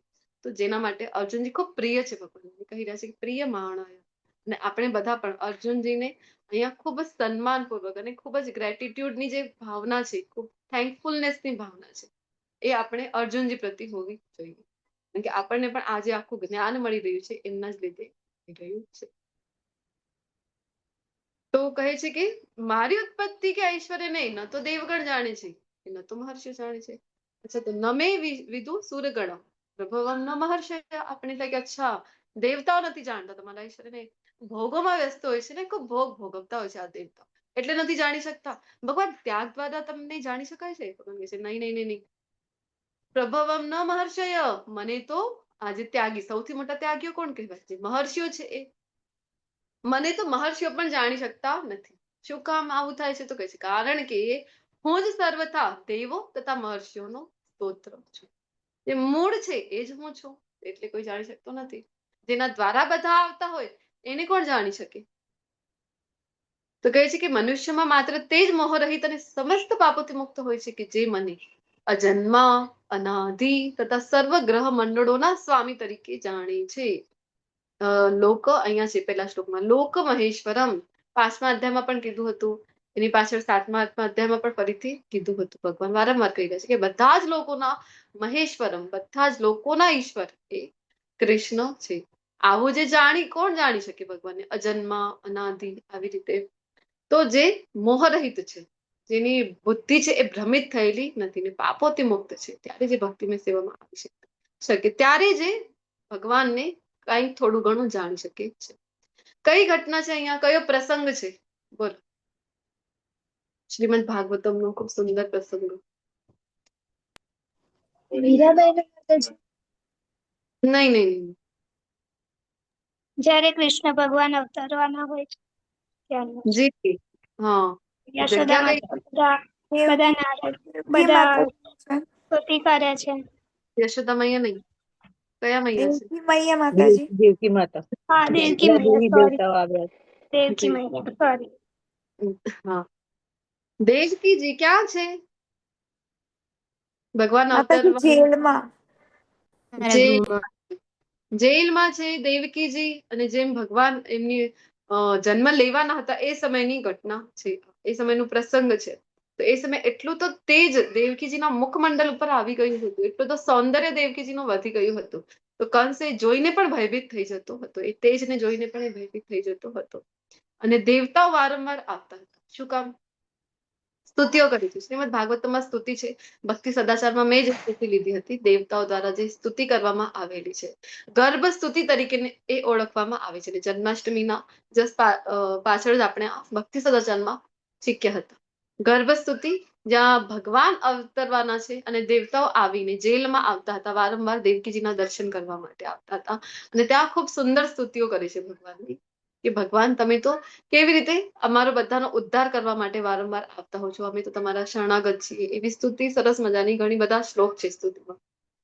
તો જેના માટે અર્જુનજી ખૂબ પ્રિય છે ભગવાન, કહી રહ્યા છે કે પ્રિય માણસ. અને આપણે બધા પણ અર્જુનજીને અહીંયા ખૂબ જ સન્માનપૂર્વક અને ખૂબ જ ગ્રેટિટ્યુડની જે ભાવના છે, ખૂબ થેન્કફુલનેસની ભાવના છે, એ આપણે અર્જુનજી પ્રત્યે હોવી જોઈએ. કારણ કે આપણને પણ આજે આખું જ્ઞાન મળી રહ્યું છે એમના જ લીધે રહ્યું છે. તો કહે છે કે મારી ઉત્પત્તિ કે ઐશ્વર્ય નહીં, ન તો દેવગણ જાણે છે, ન તો મહર્ષિ જાણે છે. અચ્છા તો નમે વિદુ સુરગણ પ્રભવમ ન મહર્ષય. આપણે થાય કે અચ્છા દેવતાઓ નથી જાણતા તમારા ઐશ્વર્યને, ભોગોમાં વ્યસ્ત હોય છે ને, ખૂબ ભોગ ભોગવતા હોય છે આ દેવતા, એટલે નથી જાણી શકતા. ભગવાન ત્યાગ દ્વારા તમને જાણી શકાય છે. ભગવાન કહે છે નહીં નહીં નહીં નહીં, પ્રભવમ ન મહર્ષય, મને તો આજે ત્યાગી, સૌથી મોટા ત્યાગીઓ કોણ કહેવાય છે, મહર્ષિઓ છે એ. મને તો મહર્ષિઓ પણ જાણી શકતા નથી. શું કામ આવું થાય છે, તો કહે છે કારણ કે હું જ સર્વથા દેવો તથા મહર્ષિઓનો સ્તોત્ર છું. જે મૂળ છે એ જ હું છું, એટલે કોઈ જાણી શકતો નથી. જેના દ્વારા બધા આવતા હોય એને કોણ જાણી શકે. તો કહે છે કે મનુષ્યમાં માત્ર તે જ મોહરહિત અને સમસ્ત પાપોથી મુક્ત હોય છે કે જે મને અજન્મા અનાદિ તથા સર્વ ગ્રહ મંડળોના સ્વામી તરીકે જાણે છે. લોક અહીંયા છે પહેલા શ્લોકમાં લોક મહેશ્વરમ, 5મા અધ્યાયમાં પણ કીધું હતું, એની પાછળ 7મા અધ્યાયમાં પણ ફરીથી કીધું હતું. ભગવાન વારંવાર કહી રહ્યા છે કે બધા જ લોકોના મહેશ્વરમ, બધા જ લોકોના ઈશ્વર એ કૃષ્ણ છે. આવું જે કોણ જાણી શકે ભગવાનને, અજન્મા અનાદિ આવી રીતે. તો જે મોહરહિત છે, જેની બુદ્ધિ છે એ ભ્રમિત થયેલી નથી ને પાપોથી મુક્ત છે, ત્યારે જે ભક્તિમય સેવામાં આવી શકે, ત્યારે જે ભગવાનને કંઈક થોડું ઘણું જાણી શકે છે. કઈ ઘટના છે અહીંયા, કયો પ્રસંગ છે, બોલો. શ્રીમદ ભાગવતમ નો ખૂબ સુંદર પ્રસંગ. નહીં નહીં, જ્યારે કૃષ્ણ ભગવાન અવતરવાના હોય છે ત્યારે જી હા, યશોદા જગ્યા માતા કઈ, બધા બધા સ્તુતિ કરે છે. યશોદા મૈયા નહીં, કયા મૈયા છે? દેવકી મૈયા માતાજી. દેવકી માતા. હા દેવકી બધા દેવી મૈયા, દેવતાઓ આવ્યા છે. દેવકી મૈયા, સોરી. હા, દેવકીજી ક્યાં છે? ભગવાન માતાજી અવતરવા જેલમાં. મારા ગૃહમાં. જેલમાં છે દેવકીજી. અને જેમ ભગવાન એમની જન્મ લેવાના હતા એ સમયની ઘટના છે, એ સમયનું પ્રસંગ છે. તો એ સમય એટલું તો તેજ દેવકીજીના મુખમંડળ ઉપર આવી ગયું હતું, એટલું તો સૌંદર્ય દેવકીજીનું વધી ગયું હતું. તો કંસ એ જોઈને પણ ભયભીત થઈ જતો હતો, એ તેજને જોઈને પણ એ ભયભીત થઈ જતો હતો. અને દેવતાઓ વારંવાર આવતા હતા. શું કામ? સ્તુતિઓ કરી છે. શ્રીમદ ભાગવતમાં સ્તુતિ છે, ભક્તિ સદાચારમાં મેં જ સ્તુતિ લીધી હતી. દેવતાઓ દ્વારા જે સ્તુતિ કરવામાં આવેલી છે, ગર્ભ સ્તુતિ તરીકે એ ઓળખવામાં આવે છે. જન્માષ્ટમીના પાછળ જ આપણે ભક્તિ સદાચારમાં શીખ્યા હતા. ગર્ભ સ્તુતિ, જ્યાં ભગવાન અવતરવાના છે અને દેવતાઓ આવીને જેલમાં આવતા હતા, વારંવાર દેવકીજીના દર્શન કરવા માટે આવતા હતા. અને ત્યાં ખૂબ સુંદર સ્તુતિઓ કરી છે ભગવાનની, કે ભગવાન તમે તો કેવી રીતે અમારો બધાનો ઉદ્ધાર કરવા માટે વારંવાર આવતા હો છો, અમે તો તમારા શરણાગત છીએ. એવી સ્તુતિ સરસ મજાની ઘણી બધા શ્લોક છે સ્તુતિમાં,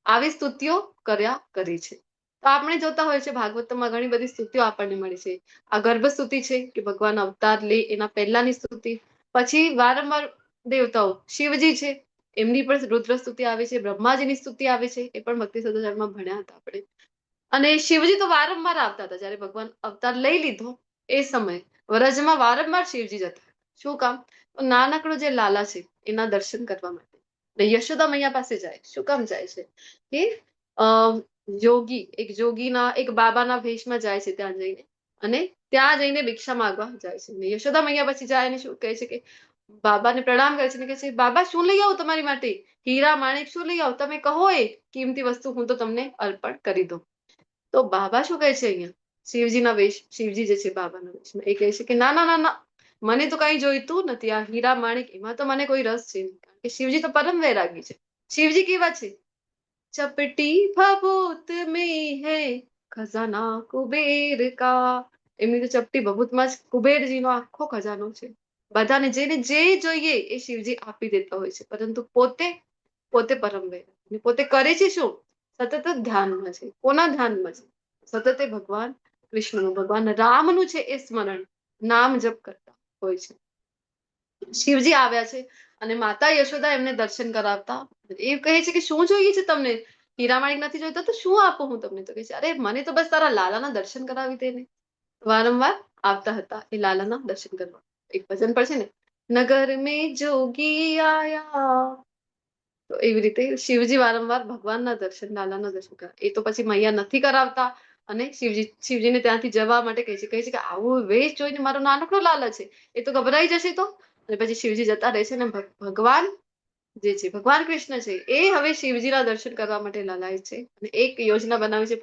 આવી સ્તુતિઓ કરી છે. તો આપણે જોતા હોય છે ભાગવતમાં ઘણી બધી સ્તુતિઓ આપણને મળે છે. આ ગર્ભ સ્તુતિ છે કે ભગવાન અવતાર લે એના પહેલાની સ્તુતિ. પછી વારંવાર દેવતાઓ, શિવજી છે એમની પણ રુદ્ર સ્તુતિ આવે છે, બ્રહ્માજીની સ્તુતિ આવે છે, એ પણ ભક્તિ સદોચારમાં ભણ્યા હતા આપણે. અને શિવજી તો વારંવાર આવતા હતા. જયારે ભગવાન અવતાર લઈ લીધો એ સમયે વ્રજમાં વારંવાર શિવજી જતા. શું કામ? તો નાનકડો જે લાલા છે એના દર્શન કરવા માટે. ને યશોદા મૈયા પાસે જાય. શું કામ જાય છે? કે એક જોગીના એક બાબાના વેશમાં જાય છે ત્યાં જઈને, અને ત્યાં જઈને ભિક્ષા માંગવા જાય છે. ને યશોદા મૈયા પછી જાય અને શું કહે છે કે બાબાને પ્રણામ કરે છે ને કહે છે, બાબા શું લઈ આવું તમારી માટે? હીરા માણેક શું લઈ આવું? તમે કહો, એ કિંમતી વસ્તુ હું તો તમને અર્પણ કરી દઉં. તો બાબા શું કહે છે અહીંયા? શિવજીના વેશ, શિવજી જે છે બાબાના વેશમાં, એ કહે છે કે ના ના ના ના, મને તો કઈ જોઈતું નથી. આ હીરા માણેક એમાં તો મને કોઈ રસ છે નહીં. કારણ કે શિવજી તો પરમ વૈરાગી છે. શિવજી કેવા છે? ચપટી ભભૂત में है ખજાના કુબેર કા. એમની તો ચપટી ભભૂતમાં જ કુબેરજીનો આખો ખજાનો છે. બધાને જેને જે જોઈએ એ શિવજી આપી દેતા હોય છે, પરંતુ પોતે પરમ વૈરાગી. પોતે કરે છે શું? સતત ધ્યાનમાં છે. કોના ધ્યાનમાં છે? સતત એ ભગવાન કૃષ્ણનું, ભગવાન રામનું છે એ સ્મરણ, નામ જપ કરતા હોય છે. શિવજી આવ્યા છે અને માતા યશોદા એમને દર્શન કરાવતા. એ કહે છે કે શું જોઈએ છે તમને? હીરામાણિક નથી જોઈતા તો શું આપું હું તમને? તો કહે છે, અરે મને તો બસ તારા લાલાના દર્શન કરાવી દે ને. વારંવાર આવતા હતા એ લાલાના દર્શન કરવા. એક ભજન પર છે ને, નગર મેં જોગી આયા. તો એવી રીતે શિવજી વારંવાર ભગવાનના દર્શન, લાલાના દર્શન કરે. એ તો પછી મૈયા નથી કરાવતા અને શિવજીને ત્યાંથી જવા માટે કહે છે કે આવું વેશ જોઈને મારો નાનકડો લાલા છે, એ તો ગભરાઈ જશે તો. અને પછી શિવજી જતા રહે છે ને ભગવાન જે છે, ભગવાન કૃષ્ણ છે, એ હવે શિવજીના દર્શન કરવા માટે લાલાય છે. અને એક યોજના બનાવી છે.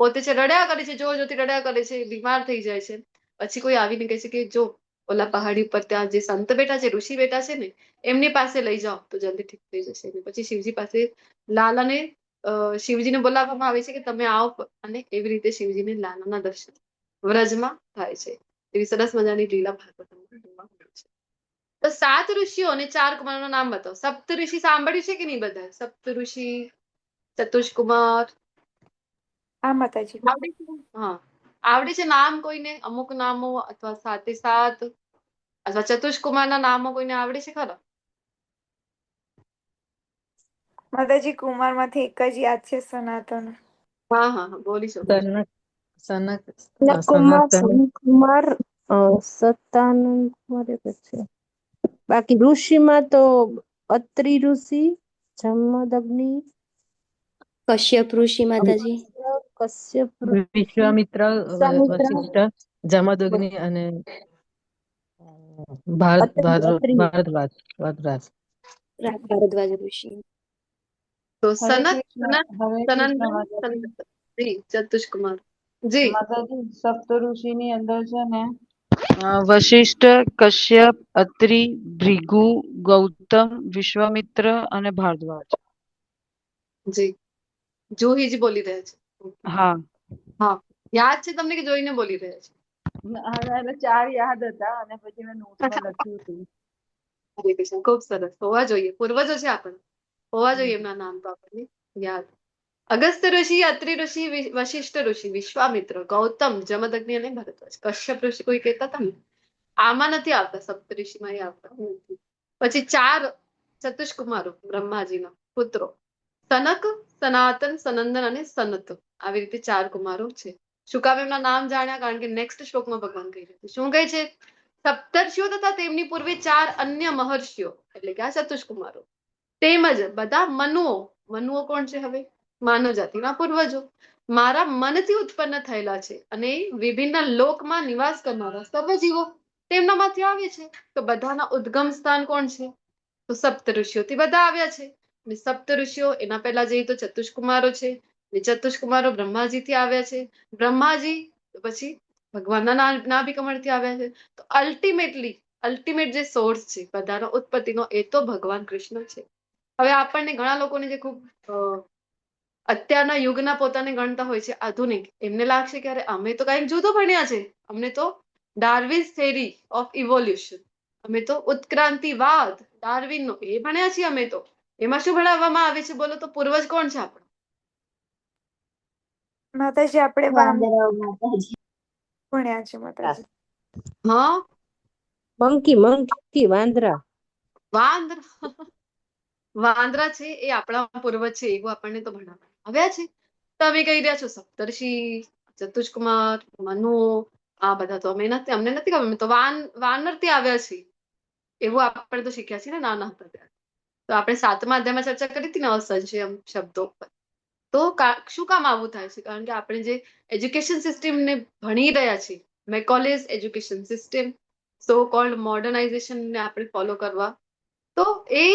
પોતે છે રડ્યા કરે છે, જોતી રડ્યા કરે છે, બીમાર થઈ જાય છે. પછી કોઈ આવીને કહે છે કે જો ઓલા પહાડી ઉપર ત્યાં જે સંત બેઠા છે, ઋષિ બેઠા છે ને, એમની પાસે લઈ જાઓ તો જલ્દી ઠીક થઈ જશે. પછી શિવજી પાસે લાલાને શિવજીને બોલાવવામાં આવે છે કે તમે આવો, અને એવી રીતે શિવજીને લાલાના દર્શન વ્રજમાં થાય છે. એવી સરસ મજાની લીલા ભાગવતમાં જોવા મળે છે. તો 7 ઋષિઓ અને 4 કુમારોના નામ બતાવો. સપ્ત ઋષિ સાંભળ્યું છે કે નહીં બધા? સપ્ત ઋષિ, ચતુષ્કુમાર હા માતાજી. આવડે છે? હા, આવડે છે નામ કોઈને? અમુક નામો અથવા 7 અથવા ચતુષ્કુમારના નામો કોઈને આવડે છે ખરા? માતાજી કુમારમાંથી એક જ યાદ છે, સનાતન. હા હા હા, બોલી શકો છો. સનક કુમાર, સનાતન, કુમાર, સત્તાનંદ કુમાર એક જ છે. બાકી ઋષિમાં તો અત્રિ ઋષિ, જમદગ્નિ, કશ્યપ ઋષિ માતાજી. કશ્યપ વિશ્વામિત્ર, વિશ્વામિત્ર, વશિષ્ઠ, જમદગ્નિ અને અત્રિ. ભારદ્વાજ. ભારદ્વાજ ઋષિ. તો હરે સનત, કૃષ્ણ, હરે કૃષ્ણ સનંદન, માતાજી. જી ચતુષ્કુમાર જી. માતાજી સપ્તઋષિ ની અંદર છે ને વશિષ્ઠ, કશ્યપ, અત્રિ, ભૃગુ, ગૌતમ, વિશ્વામિત્ર અને ભારદ્વાજ. જી જુહીજી બોલી રહ્યા છે. હા, હા, યાદ છે તમને કે જોઈને બોલી રહ્યા છે? એટલે 4 યાદ હતા અને પછી મેં નોટમાં લખ્યું હતું. હરે કૃષ્ણ, ખૂબ સરસ. હોવા જોઈએ, પૂર્વજો છે આપણે, હોવા જોઈએ એમના નામ તો આપણને યાદ. અગસ્ત્ય ઋષિ, અત્રિ ઋષિ, વશિષ્ઠ ઋષિ, વિશ્વામિત્ર, ગૌતમ, જમદગ્નિ અને ભરદ્વાજ. કશ્યપ ઋષિ કોઈ કહેતા હતા ને, આમાં નથી આવતા. સપ્તઋષિમાં એ આવતા નથી. પછી 4 ચતુષ્કુમારો બ્રહ્માજીના પુત્રો, સનક, સનાતન, સનંદન અને સનત. આવી રીતે 4 કુમારો છે. શું કામ એમના નામ જાણ્યા? કારણ કે નેક્સ્ટ શ્લોકમાં ભગવાન કહી રહ્યા છે. શું કહે છે? સપ્તર્ષિઓ તથા તેમની પૂર્વે 4 અન્ય મહર્ષિઓ, એટલે કે આ ચતુષ્કુમારો, તેમજ બધા મનુઓ કોણ છે? હવે માનવ જાતિના પૂર્વજો, મારા મનથી ઉત્પન્ન થયેલા છે અને વિભિન્ન લોકમાં નિવાસ કરનારા સર્વ જીવો તેમનામાંથી આવે છે. તો બધાના ઉદ્ગમ સ્થાન કોણ છે? તો સપ્ત ઋષિઓથી બધા આવ્યા છે. અને સપ્ત ઋષિઓ એના પહેલા જઈએ તો ચતુષ્કુમારો છે. અને ચતુષ્કુમારો બ્રહ્માજીથી આવ્યા છે. બ્રહ્માજી પછી ભગવાનના નાભી કમળથી આવ્યા છે. તો અલ્ટિમેટ જે સોર્સ છે બધાનો ઉત્પત્તિનો, એ તો ભગવાન કૃષ્ણ છે. હવે આપણને ઘણા લોકોને જે ખૂબ અત્યારના યુગના પોતાને ગણતા હોય છે આધુનિક, એમને લાગશે કે અરે અમે તો કઈક જુદું ભણ્યા છે, અમને તો ડાર્વિન્સ થિયરી ઓફ ઇવોલ્યુશન, અમે તો ઉત્ક્રાંતિવાદ, ડાર્વિનનો એ ભણ્યા છીએ અમે તો. એમાં શું ભણાવવામાં આવે છે બોલો તો? પૂર્વજ કોણ છે આપણો? માતાજી આપણે વાંદરાઓ માતાજી. ભણ્યા છે માતાજી. હા, મંકી વાંદરા. વાંદરા. વાંદરા છે એ આપણા પૂર્વજ છે એવું આપણને તો ભણાવવામાં આવ્યા છે. તમે કહી રહ્યા છો સપ્તર્ષિ, ચતુષ્કુમાર, મનુ, આ બધા તો અમને નથી ખબર. અમે તો વાનરથી આવ્યા છીએ એવું આપણે તો શીખ્યા છીએ ને નાના હતા ત્યારે. તો આપણે 7મા અધ્યાયમાં ચર્ચા કરી હતી ને અસંશયમ શબ્દો પર. તો શું કામ આવું થાય છે? કારણ કે આપણે જે એજ્યુકેશન સિસ્ટમને ભણી રહ્યા છીએ, મેકોલેસ એજ્યુકેશન સિસ્ટમ, સો કોલ્ડ મોડર્નાઇઝેશન ને આપણે ફોલો કરવા, તો એ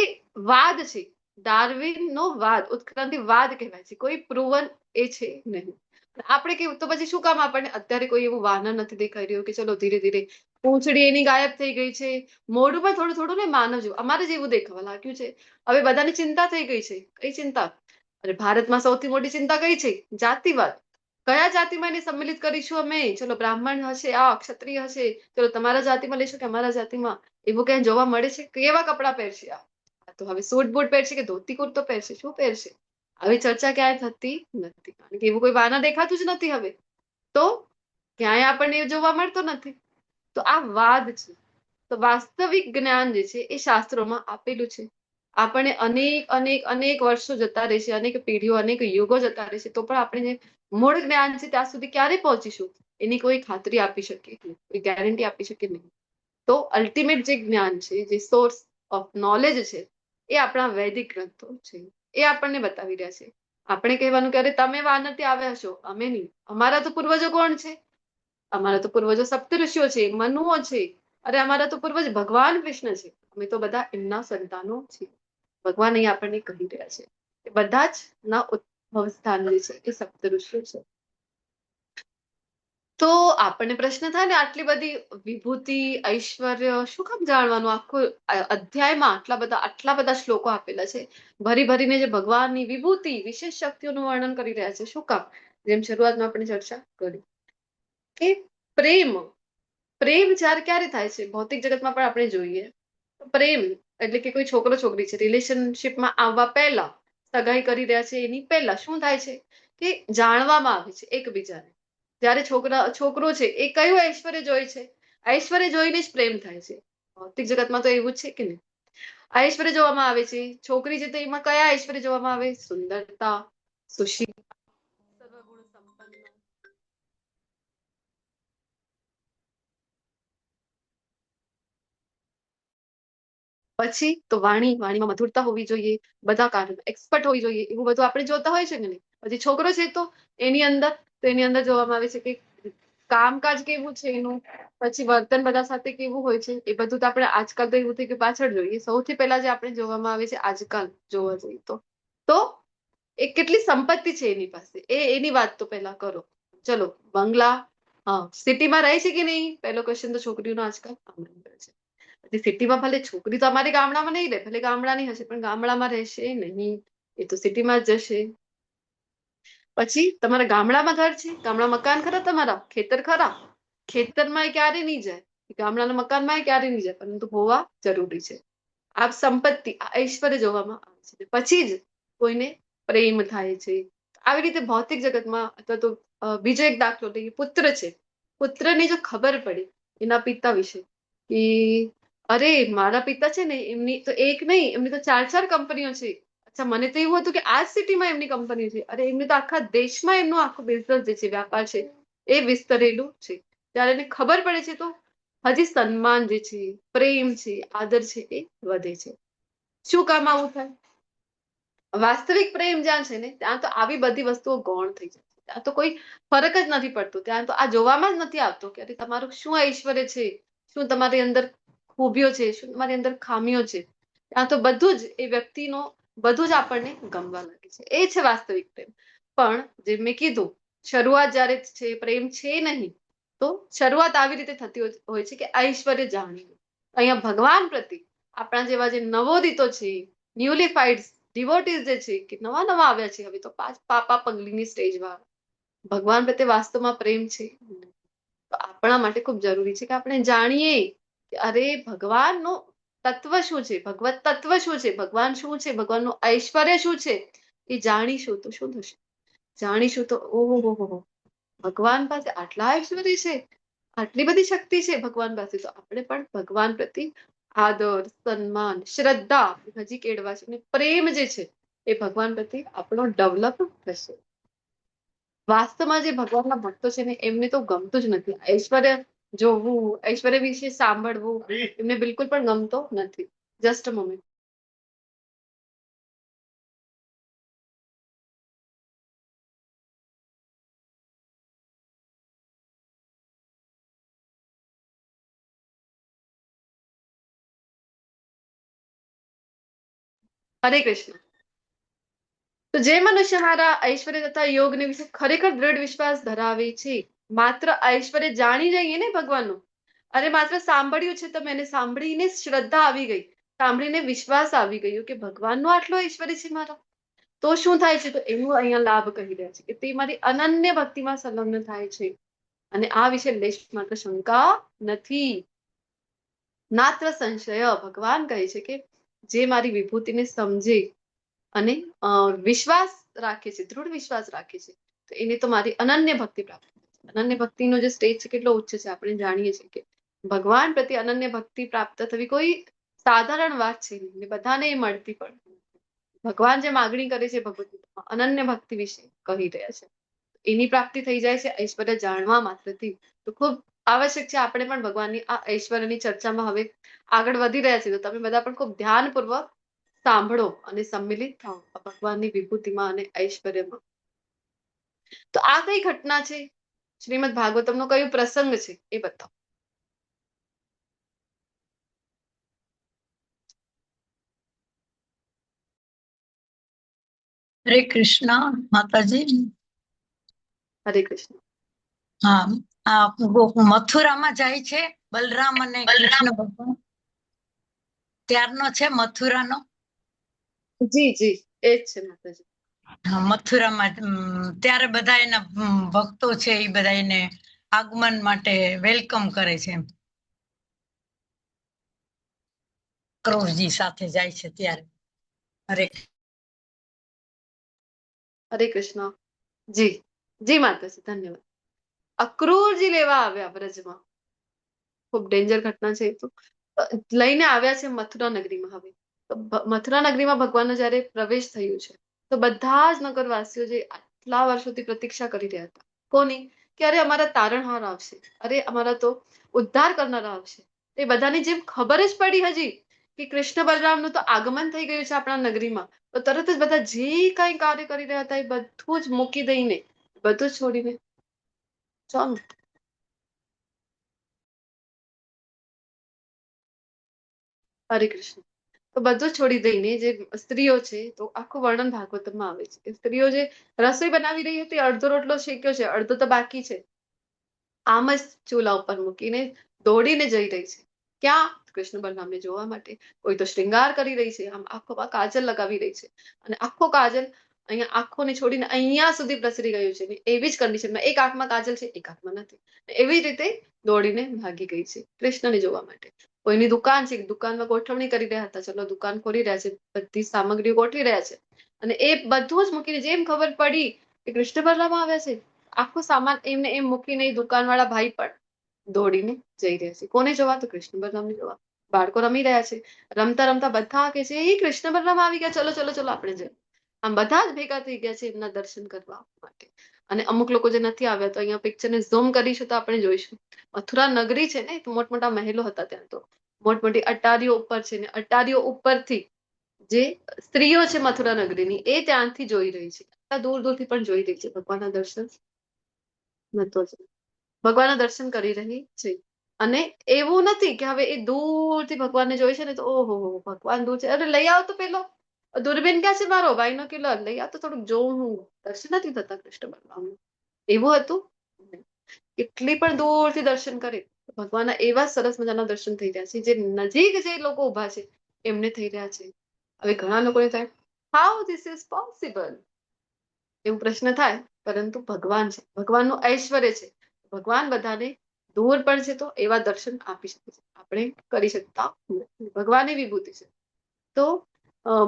વાદ છે. ડાર્વિનનો વાદ, ઉત્ક્રાંતિવાદ કહેવાય છે. કોઈ પ્રૂવન એ છે નહીં. આપણે કેવું તો પછી શું કામ આપણને અત્યારે કોઈ એવું વાનર નથી દેખાઈ રહ્યું કે ચલો ધીરે ધીરે પૂંછડી એની ગાયબ થઈ ગઈ છે, મોઢું પણ થોડું થોડું ને માનવ જેવું અમારે જેવું દેખાવા લાગ્યું છે. હવે બધાની ચિંતા થઈ ગઈ છે. કઈ ચિંતા? અરે ભારતમાં સૌથી મોટી ચિંતા કઈ છે? જાતિવાદ. કયા જાતિમાં એને સંમિલિત કરીશું અમે? ચલો બ્રાહ્મણ હશે, આ ક્ષત્રિય હશે, ચલો તમારા જાતિમાં લેશું કે અમારા જાતિમાં. એવું ક્યાંય જોવા મળે છે? કેવા કપડાં પહેરશે આ? તો હવે સૂટ બૂટ પહેરશે કે ધોતી કુર્તો પહેરશે? શું પહેરશે? આવી ચર્ચા ક્યાંય થતી નથી. કારણ કે એવું કોઈ વાના દેખાતું જ નથી હવે. તો ક્યાંય આપણને એ જોવા મળતો નથી. તો આ વાદ છે. તો વાસ્તવિક જ્ઞાન જે છે એ શાસ્ત્રોમાં આપેલું છે. આપણે અનેક અનેક અનેક વર્ષો જતા રહેશે, અનેક પેઢીઓ, અનેક યુગો જતા રહેશે, તો પણ આપણે જે મૂળ જ્ઞાન છે ત્યાં સુધી ક્યારે પહોંચીશું એની કોઈ ખાતરી આપી શકે નહીં, કોઈ ગેરંટી આપી શકે નહીં. તો અલ્ટિમેટ જે જ્ઞાન છે, જે સોર્સ ઓફ નોલેજ છે, એ આપણા વૈદિક ગ્રંથો છે. એ આપણને બતાવી રહ્યા છે. આપણે કહેવાનું કે અરે તમે વાનરથી આવ્યા છો, અમે નહીં. અમારા તો પૂર્વજો કોણ છે? અમારા તો પૂર્વજો સપ્તઋષિઓ છે, મનુઓ છે. અરે અમારા તો પૂર્વજ ભગવાન કૃષ્ણ છે. અમે તો બધા એમના સંતાનો છીએ. ભગવાન અહીં આપણને કહી રહ્યા છે કે બધા જ ના ઉદ્ભવ સ્થાન જે છે એ સપ્તઋષિઓ છે. તો આપણને પ્રશ્ન થાય ને, આટલી બધી વિભૂતિ, ઐશ્વર્ય શું કામ જાણવાનું? આખું અધ્યાયમાં આટલા બધા શ્લોકો આપેલા છે, ભરી ભરીને જે ભગવાનની વિભૂતિ, વિશેષ શક્તિઓનું વર્ણન કરી રહ્યા છે. શું કામ? જેમ શરૂઆતમાં આપણે ચર્ચા કરી કે પ્રેમ ક્યારે થાય છે? ભૌતિક જગતમાં પણ આપણે જોઈએ પ્રેમ એટલે કે કોઈ છોકરો છોકરી છે, રિલેશનશિપમાં આવવા પહેલા, સગાઈ કરી રહ્યા છે એની પહેલા શું થાય છે કે જાણવામાં આવે છે એકબીજાને. જ્યારે છોકરો છે એ કયું ઐશ્વર્ય જોઈ છે? ઐશ્વર્ય જોઈને જ પ્રેમ થાય છે. ભૌતિક જગતમાં તો એવું જ છે કે નહીં? ઐશ્વર્ય જોવામાં આવે છે. છોકરી છે તો એમાં કયા ઐશ્વર્ય જોવામાં આવે? સુંદરતા, સુશીલ, સર્વગુણ સંપન્ન. પછી તો વાણીમાં મધુરતા હોવી જોઈએ, બધા કાર્યોમાં એક્સપર્ટ હોવી જોઈએ, એવું બધું આપણે જોતા હોય છે કે નહીં? પછી છોકરો છે તો એની અંદર જોવામાં આવે છે કે કામકાજ કેવું છે એનું, પછી વર્તન બધા સાથે કેવું હોય છે. એ બધું તો આપણે આજકાલ તો એવું થઈ કે પાછળ જોઈએ. સૌથી પહેલા જે આપણે જોવામાં આવે છે આજકાલ જોવા જઈએ તો એ કેટલી સંપત્તિ છે એની પાસે, એની વાત તો પહેલા કરો. ચલો બંગલા, સિટીમાં રહે છે કે નહીં? પહેલો ક્વેશ્ચન તો છોકરીઓનો આજકાલ છે. સિટીમાં ભલે છોકરી તો અમારી ગામડામાં નહીં રહે, ભલે ગામડાની હશે પણ ગામડામાં રહેશે નહીં, એ તો સિટીમાં જ જશે. પછી તમારા ગામડામાં ઘર છે, ગામડા મકાન ખરા, તમારા ખેતર ખરા, ખેતરમાં ક્યારે નહીં જાય, ગામડાના મકાનમાં ક્યારે નહીં જાય, પરંતુ હોવા જરૂરી છે. આ સંપત્તિ, આ ઐશ્વર્ય જોવામાં આવે છે. પછી જ કોઈને પ્રેમ થાય છે. આવી રીતે ભૌતિક જગતમાં, અથવા તો બીજો એક દાખલો લઈએ, પુત્ર છે. પુત્રને જો ખબર પડી એના પિતા વિશે કે અરે મારા પિતા છે ને એમની તો એક નહીં, એમની તો 4 કંપનીઓ છે. અચ્છા, મને તો એવું હતું કે આ જ સિટીમાં એમની કંપની છે. અરે એમની તો આખા દેશમાં એમનું આખું બિઝનેસ જે છે, વ્યાપાર છે, એ વિસ્તરેલું છે. ત્યારે એને ખબર પડે છે તો હજી સન્માન જે છે, પ્રેમ છે, આદર છે, એ વધે છે. શું કામ આવું થાય? વાસ્તવિક પ્રેમ જ્યાં છે ને ત્યાં તો આવી બધી વસ્તુઓ ગૌણ થઈ જાય. ત્યાં તો કોઈ ફરક જ નથી પડતો. ત્યાં તો આ જોવામાં જ નથી આવતો કે અરે તમારું શું ઐશ્વર્ય છે, શું તમારી અંદર ખૂબીઓ છે, શું તમારી અંદર ખામીઓ છે. ત્યાં તો બધું જ એ વ્યક્તિનો બધું જ આપણને ગમવા લાગે છે. એ છે વાસ્તવિક પ્રેમ. પણ જે મેં કીધું, શરૂઆત જ્યારે છે, પ્રેમ છે નહીં, તો શરૂઆત આવી રીતે થતી હોય છે કે ઐશ્વર્ય જાણીને. અહીંયા ભગવાન પ્રતિ આપણા જેવા જે નવોદિતો છે, ન્યુલીફાઈડ ડિવોટીઝ જે છે, કે નવા આવ્યા છે હવે તો પાપા પગલીની સ્ટેજમાં, ભગવાન પ્રત્યે વાસ્તવમાં પ્રેમ છે. તો આપણા માટે ખૂબ જરૂરી છે કે આપણે જાણીએ કે અરે ભગવાનનું તત્વ શું છે, ભગવત તત્વ શું છે, ભગવાન શું છે, ભગવાનનું ઐશ્વર્ય શું છે, એ જાણીશું તો શું થશે? જાણીશું તો ઓહો, ભગવાન પાસે આટલા ઐશ્વર્ય છે, આટલી બધી શક્તિ છે ભગવાન પાસે, તો આપણે પણ ભગવાન પ્રતિ આદર, સન્માન, શ્રદ્ધા હજી કેળવા છે અને પ્રેમ જે છે એ ભગવાન પ્રત્યે આપણો ડેવલપ થશે. વાસ્તવમાં જે ભગવાનના ભક્તો છે ને એમને તો ગમતું જ નથી ઐશ્વર્ય જોવું, ઐશ્વર્ય વિશે સાંભળવું એમને બિલકુલ પણ ગમતો નથી. Just a moment. હરે કૃષ્ણ. તો જે મનુષ્ય મારા ઐશ્વર્ય તથા યોગને વિશે ખરેખર દ્રઢ વિશ્વાસ ધરાવે છે, માત્ર ઐશ્વર્ય જાણી જઈએ ને ભગવાનનું, અરે માત્ર સાંભળ્યું છે તો મેને સાંભળીને શ્રદ્ધા આવી ગઈ, સાંભળીને વિશ્વાસ આવી ગયો કે ભગવાનનો આટલો ઐશ્વર્ય છે મારા, તો શું થાય છે? તો એનું અહીંયા લાભ કહી રહ્યા છે કે તે મારી અનન્ય ભક્તિમાં સંલગ્ન થાય છે અને આ વિશે લેશ માત્ર શંકા નથી. નાત્ર સંશય. ભગવાન કહે છે કે જે મારી વિભૂતિને સમજે અને વિશ્વાસ રાખે છે, દૃઢ વિશ્વાસ રાખે છે, તો એને તો મારી અનન્ય ભક્તિ પ્રાપ્ત થાય છે. અનન્ય ભક્તિનો જે સ્ટેજ છે કેટલો ઉચ્ચ છે આપણે જાણીએ છીએ કે ભગવાન પ્રત્યે અનન્ય ભક્તિ પ્રાપ્ત થવી કોઈ સાધારણ વાત છે નહીં, બધાને એ મળતી પણ. ભગવાન જે માગણી કરે છે ભગવદ્ગીતામાં અનન્ય ભક્તિ વિશે કહી રહ્યા છે, એની પ્રાપ્તિ થઈ જાય છે ઐશ્વર્ય જાણવા માત્રથી. તો ખૂબ આવશ્યક છે આપણે પણ ભગવાનની આ ઐશ્વર્યની ચર્ચામાં હવે આગળ વધી રહ્યા છે, તો તમે બધા પણ ખૂબ ધ્યાનપૂર્વક સાંભળો અને સંમિલિત થાઓ ભગવાનની વિભૂતિમાં અને ઐશ્વર્યમાં. તો આ કઈ ઘટના છે? શ્રીમદ ભાગવતમનો કયો પ્રસંગ છે એ બતાવો. હરે કૃષ્ણ માતાજી. હરે કૃષ્ણ. હા, મથુરામાં જાય છે બલરામ અને કૃષ્ણ ભગવાન, ત્યારનો છે મથુરાનો. જી જી એ જ છે માતાજી. હા, મથુરામાં ત્યારે બધા એના ભક્તો છે એ બધા એને આગમન માટે વેલકમ કરે છે. ક્રોધજી સાથે જાય છે ત્યારે. હરે હરે કૃષ્ણ. જી જી માતાજી, ધન્યવાદ. અક્રૂરજી લેવા આવ્યા બ્રજમાં. ખૂબ ડેન્જર ઘટના છે. તો લઈને આવ્યા છે મથુરા નગરીમાં. હવે મથુરા નગરીમાં ભગવાનનો જયારે પ્રવેશ થયું છે તો બધા જ નગરવાસીઓ જે આટલા વર્ષોથી પ્રતીક્ષા કરી રહ્યા હતા, કોની? કે અરે અમારા તારણહાર આવશે, અરે અમારા તો ઉદ્ધાર કરનારા આવશે. એ બધાની જેમ ખબર જ પડી હજી કે કૃષ્ણ બલરામનું તો આગમન થઈ ગયું છે આપણા નગરીમાં, તો તરત જ બધા જે કઈ કાર્ય કરી રહ્યા હતા એ બધું જ મૂકી દઈને, બધું જ છોડીને ચાલો. હરે કૃષ્ણ. તો બધું છોડી દઈને જે સ્ત્રીઓ છે, તો આખું વર્ણન ભાગવતમાં આવે છે કે સ્ત્રીઓ જે રસોઈ બનાવી રહી હતી, અડધો રોટલો શેક્યો છે, અડધો તો બાકી છે, આમ જ ચૂલા ઉપર મૂકીને દોડીને જઈ રહી છે. ક્યાં? કૃષ્ણ બલરામને જોવા માટે. કોઈ તો શ્રૃંગાર કરી રહી છે, આમ આંખોમાં કાજલ લગાવી રહી છે અને આખો કાજલ અહીંયા આંખોને છોડીને અહીંયા સુધી પ્રસરી ગયું છે ને એવી જ કન્ડિશનમાં એક આંખમાં કાજલ છે, એક આંખમાં નથી. એવી રીતે દોડીને ભાગી ગઈ છે કૃષ્ણને જોવા માટે. કોઈની દુકાન છે, દુકાનમાં ગોઠવણી કરી રહ્યા હતા, ચલો દુકાન ખોલી રહ્યા છે, બધી સામગ્રીઓ ગોઠવી રહ્યા છે અને એ બધું જ મૂકીને જેમ ખબર પડી કે કૃષ્ણ બલરામ આવ્યા છે, આખો સામાન એમને એમ મૂકીને દુકાનવાળા ભાઈ પણ દોડીને જઈ રહ્યા છે. કોને જોવા? તો કૃષ્ણ બલરામને જોવા. બાળકો રમી રહ્યા છે, રમતા રમતા બધા કે છે એ કૃષ્ણ બલરામ આવી ગયા, ચલો ચલો ચલો આપણે જઈએ. આમ બધા જ ભેગા થઈ ગયા છે એમના દર્શન કરવા માટે. અને અમુક લોકો જે નથી આવ્યા, તો અહીંયા પિક્ચરને ઝૂમ કરીશું તો આપણે જોઈશું મથુરા નગરી છે ને, તો મોટમોટા મહેલો હતા ત્યાં, તો મોટમોટી અટ્ટારીઓ ઉપર છે ને અટ્ટારીઓ ઉપરથી જે સ્ત્રીઓ છે મથુરા નગરીની એ ત્યાંથી જોઈ રહી છે, દૂર દૂરથી પણ જોઈ રહી છે. ભગવાનના દર્શન નતો જ, ભગવાનના દર્શન કરી રહી છે. અને એવું નથી કે હવે એ દૂરથી ભગવાનને જોઈ છે ને તો ઓહો ભગવાન દૂર છે, અરે લઈ આવો તો પેલો દૂરબીન ક્યાં છે મારો ભાઈનો કિલ્લો, લઈ આવ તો થોડુંક જોઉં હું. દર્શન નથી થતા કૃષ્ણ બલરામનું. એવું હતું? કેટલી પણ દૂરથી દર્શન કરે, ભગવાનના એવા સરસ મજાના દર્શન થઈ રહ્યા છે, જે નજીક જે લોકો ઉભા છે એમને થઈ રહ્યા છે. હવે ઘણા લોકોને થાય હાઉ ધીસ ઇઝ પોસિબલ, એવું પ્રશ્ન થાય, પરંતુ ભગવાન છે, ભગવાનનું ઐશ્વર્ય છે. ભગવાન બધાને દૂર પણ છે તો એવા દર્શન આપી શકે છે, આપણે કરી શકતા નથી. ભગવાનની વિભૂતિ છે. તો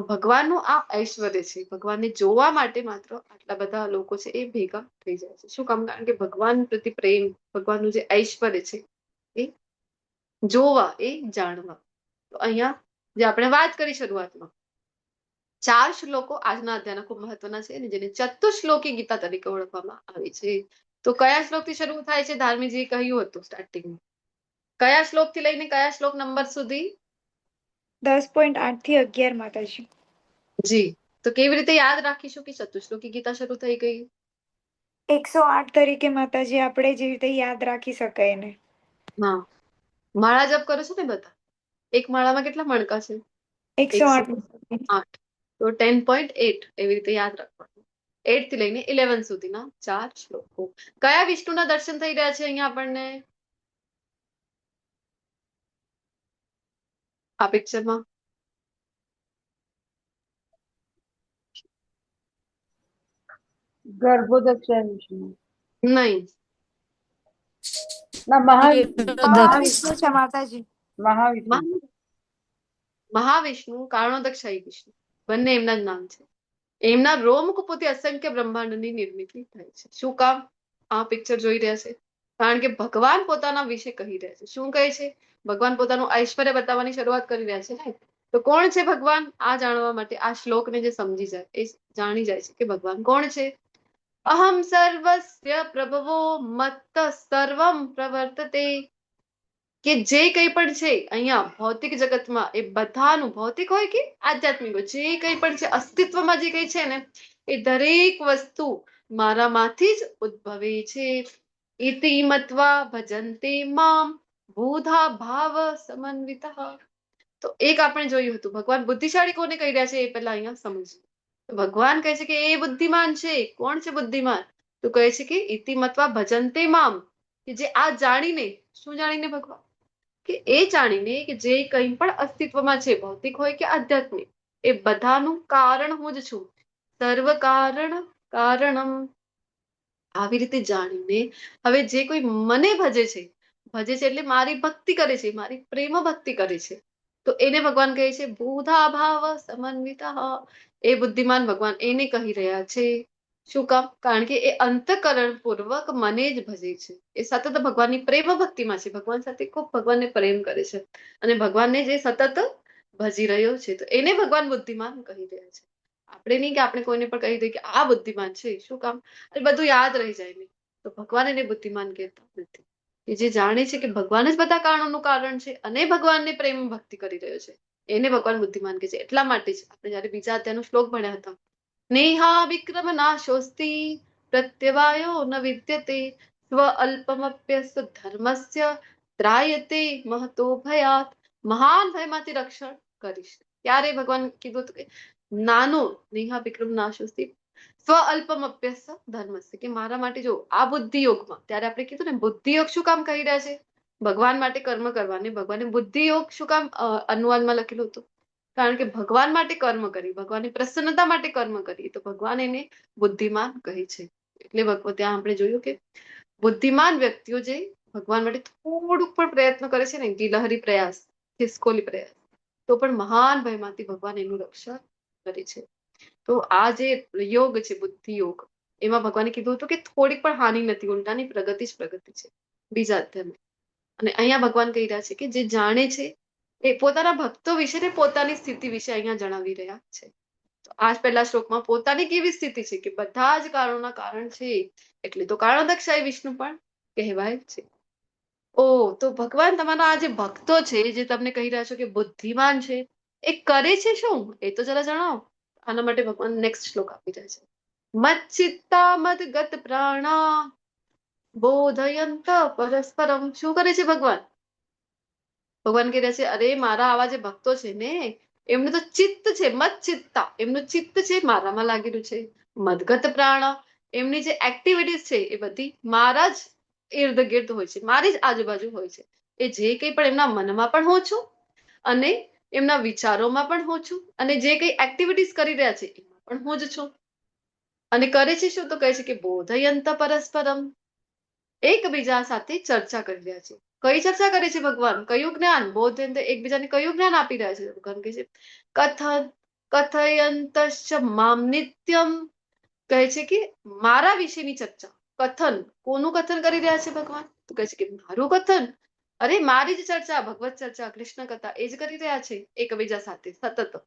ભગવાનનું આ ઐશ્વર્ય છે. ભગવાનને જોવા માટે માત્ર આટલા બધા લોકો છે એ ભેગા થઈ જાય છે. શું કામ? કારણ કે ભગવાન પ્રતિ પ્રેમ, ભગવાનનું જે ઐશ્વર્ય છે એ જોવા, એ જાણવા. તો અહીંયા જે આપણે વાત કરી શરૂઆતમાં 4 શ્લોકો આજના અધ્યાયના ખૂબ મહત્વના છે અને જેને ચતુશ્લોકી ગીતા તરીકે ઓળખવામાં આવે છે. તો કયા શ્લોકથી શરૂ થાય છે? ધાર્મીજીએ કહ્યું હતું સ્ટાર્ટિંગમાં. કયા શ્લોકથી લઈને કયા શ્લોક નંબર સુધી? 10.8 થી 11 માતાજી. જી. તો કેવી રીતે યાદ રાખીશું કે ચતુશ્લોકી ગીતા શરૂ થઈ ગઈ? 108 તરીકે માતાજી આપણે જેવી રીતે યાદ રાખી શકાય એને. હા, માળા જપ કરો છો ને બધા? એક માળામાં કેટલા મણકા છે? 108. તો 10.8 એવી રીતે યાદ રાખવાનું. 8 થી લઈને 11 સુધીના 4 શ્લોકો. કયા વિષ્ણુના દર્શન થઈ રહ્યા છે અહીંયા આપણને આ પિક્ચરમાં? ગર્ભોદક્ષ વિષ્ણુ નહીં, ના મહાવિષ્ણુ છે માતાજી. મહાવિષ્ણુ મહાવિષ્ણુ, કારણોદક્ષાયી વિષ્ણુ, બંને એમના જ નામ છે. એમના રોમકૂપોથી અસંખ્ય બ્રહ્માંડની નિર્મિતિ થાય છે. શું કામ આ પિક્ચર જોઈ રહ્યા છે? કારણ કે ભગવાન પોતાના વિશે કહી રહ્યા છે. શું કહે છે? ભગવાન પોતાનું ઐશ્વર્ય બતાવવાની શરૂઆત કરી રહ્યા છે ને. તો કોણ છે ભગવાન? આ જાણવા માટે આ શ્લોકને જે સમજી જાય એ જાણી જાય છે કે ભગવાન કોણ છે. અહમ સર્વસ્ય પ્રભવો મત્ત સર્વમ પ્રવર્તતે. કે જે કંઈ પણ છે અહીંયા ભૌતિક જગતમાં એ બધાનું, ભૌતિક હોય કે આધ્યાત્મિક હોય, જે કંઈ પણ છે અસ્તિત્વમાં જે કંઈ છે ને એ દરેક વસ્તુ મારામાંથી જ ઉદ્ભવે છે. ઇતિ મત્વા ભજન્તે મામ બુધા ભાવ સમન્વિતઃ. તો એક આપણે જોયું હતું ભગવાન બુદ્ધિશાળી કોને કહી રહ્યા છે એ પહેલા અહીંયા સમજીએ. ભગવાન કહે છે કે એ બુદ્ધિમાન છે. કોણ છે બુદ્ધિમાન? તો કહે છે કે ઇતિ મત્વા ભજન્તે મામ, કે જે આ જાણીને, શું જાણીને ભગવાન? કે એ જાણીને કે જે કંઈ પણ અસ્તિત્વમાં છે ભૌતિક હોય કે આધ્યાત્મિક એ બધાનું કારણ હું જ છું. સર્વ કારણ કારણમ. આવી રીતે જાણીને હવે જે કોઈ મને ભજે છે એટલે મારી ભક્તિ કરે છે, મારી પ્રેમ ભક્તિ કરે છે, તો એને ભગવાન કહે છે બુધા ભાવ સમન્વિતઃ. એ બુદ્ધિમાન ભગવાન એને કહી રહ્યા છે. શું કામ? કારણ કે એ અંતઃકરણ પૂર્વક મને જ ભજે છે. એ સતત ભગવાનની પ્રેમ ભક્તિમાં છે. ભગવાન સાથે ખૂબ ભગવાનને પ્રેમ કરે છે અને ભગવાનને જે સતત ભજી રહ્યો છે, તો એને ભગવાન બુદ્ધિમાન કહી રહ્યા છે. આપણે નહીં કે આપણે કોઈને પણ કહી દઈએ કે આ બુદ્ધિમાન છે. શું કામ? એ બધું યાદ રહી જાય નહીં. તો ભગવાન એને બુદ્ધિમાન કહેતા નથી. કે જે જાણે છે કે ભગવાન જ બધા કારણોનું કારણ છે અને ભગવાનને પ્રેમ ભક્તિ કરી રહ્યો છે, એને ભગવાન બુદ્ધિમાન કહે છે. એટલા માટે જ આપણે જયારે બીજા અધ્યાયનો શ્લોક ભણ્યા હતા, નેહા વિક્રમ નાશોસ્તિ પ્રત્યવાયો ન વિદ્યતે સ્વ અલ્પમપ્યસ્ત ધર્મસ્ય ત્રાયતે મહતો ભયાત. મહાન ભયમાંથી રક્ષણ કરીશ. ત્યારે ભગવાન કીધું હતું કે નાનો નેહા વિક્રમ નાશોસ્તિ સ્વ અલ્પમપ્યસ્ત ધર્મસ્ય, કે મારા માટે જો આ બુદ્ધિ યોગમાં, ત્યારે આપણે કીધું ને બુદ્ધિ યોગ શું કામ કહી રહ્યા છે? ભગવાન માટે કર્મ કરવાને ભગવાને બુદ્ધિ યોગ શું કામ અનુવાદમાં લખેલું હતું? કારણ કે ભગવાન માટે કર્મ કરી, ભગવાનની પ્રસન્નતા માટે કર્મ કરી, તો ભગવાન એને બુદ્ધિમાન કહે છે. એટલે ત્યાં આપણે જોયું કે બુદ્ધિમાન વ્યક્તિઓ જે ભગવાન માટે થોડુંક પણ પ્રયત્ન કરે છે ને, ગિલહરી પ્રયાસ, ખિસકોલી પ્રયાસ, તો પણ મહાન ભયમાંથી ભગવાન એનું રક્ષણ કરે છે. તો આ જે યોગ છે બુદ્ધિ યોગ, એમાં ભગવાને કીધું હતું કે થોડીક પણ હાનિ નથી, ઉલટાની પ્રગતિ જ પ્રગતિ છે બીજા અધ્યાયમાં. અને અહીંયા ભગવાન કહી રહ્યા છે કે જે જાણે છે એ પોતાના ભક્તો વિશે ને પોતાની સ્થિતિ વિશે અહીંયા જણાવી રહ્યા છે. તો આ પહેલા શ્લોકમાં પોતાની કેવી સ્થિતિ છે કે બધા જ કારણોના કારણ છે, એટલે તો કારણોદક્ષાય વિષ્ણુ પણ કહેવાય છે. ઓ, તો ભગવાન તમારા આ જે ભક્તો છે જે તમને કહી રહ્યા છો કે બુદ્ધિમાન છે, એ કરે છે શું? એ તો જરા જણાવો. આના માટે ભગવાન નેક્સ્ટ શ્લોક આપી રહ્યા છે. મચ્ચિત્તા મદગત પ્રાણા બોધયંત પરસ્પરમ. શું કરે છે ભગવાન? ભગવાન કહી રહ્યા છે અરે મારા આવા જે ભક્તો છે ને એમનું તો ચિત્ત છે, મચ્ચિત્તા, એમનું ચિત્ત છે મારામાં લાગેલું છે. મદગત પ્રાણા, એમની જે એક્ટિવિટીઝ છે એ બધી મારા જ ઇર્દ ગિર્દ હોય છે, મારી જ આજુબાજુ હોય છે. એ જે કંઈ પણ એમના મનમાં પણ હું છું અને એમના વિચારોમાં પણ હું છું, અને જે કંઈ એક્ટિવિટીઝ કરી રહ્યા છે એમાં પણ હું જ છું. અને કરે છે શું? તો કહે છે કે બોધયંત પરસ્પરમ, એકબીજા સાથે ચર્ચા કરી રહ્યા છે. કઈ ચર્ચા કરે છે ભગવાન? કયું જ્ઞાન? બોધયંત, એકબીજાને કયું જ્ઞાન આપી રહ્યા છે? ભગવાન કહે છે કથયંતશ્ચ મામ નિત્યમ. કહે છે કે મારા વિશેની ચર્ચા, કથન. કોનું કથન કરી રહ્યા છે ભગવાન? તો કહે છે કે મારું કથન. અરે મારી જ ચર્ચા, ભગવત ચર્ચા, કૃષ્ણ કથા એ જ કરી રહ્યા છે એકબીજા સાથે સતત.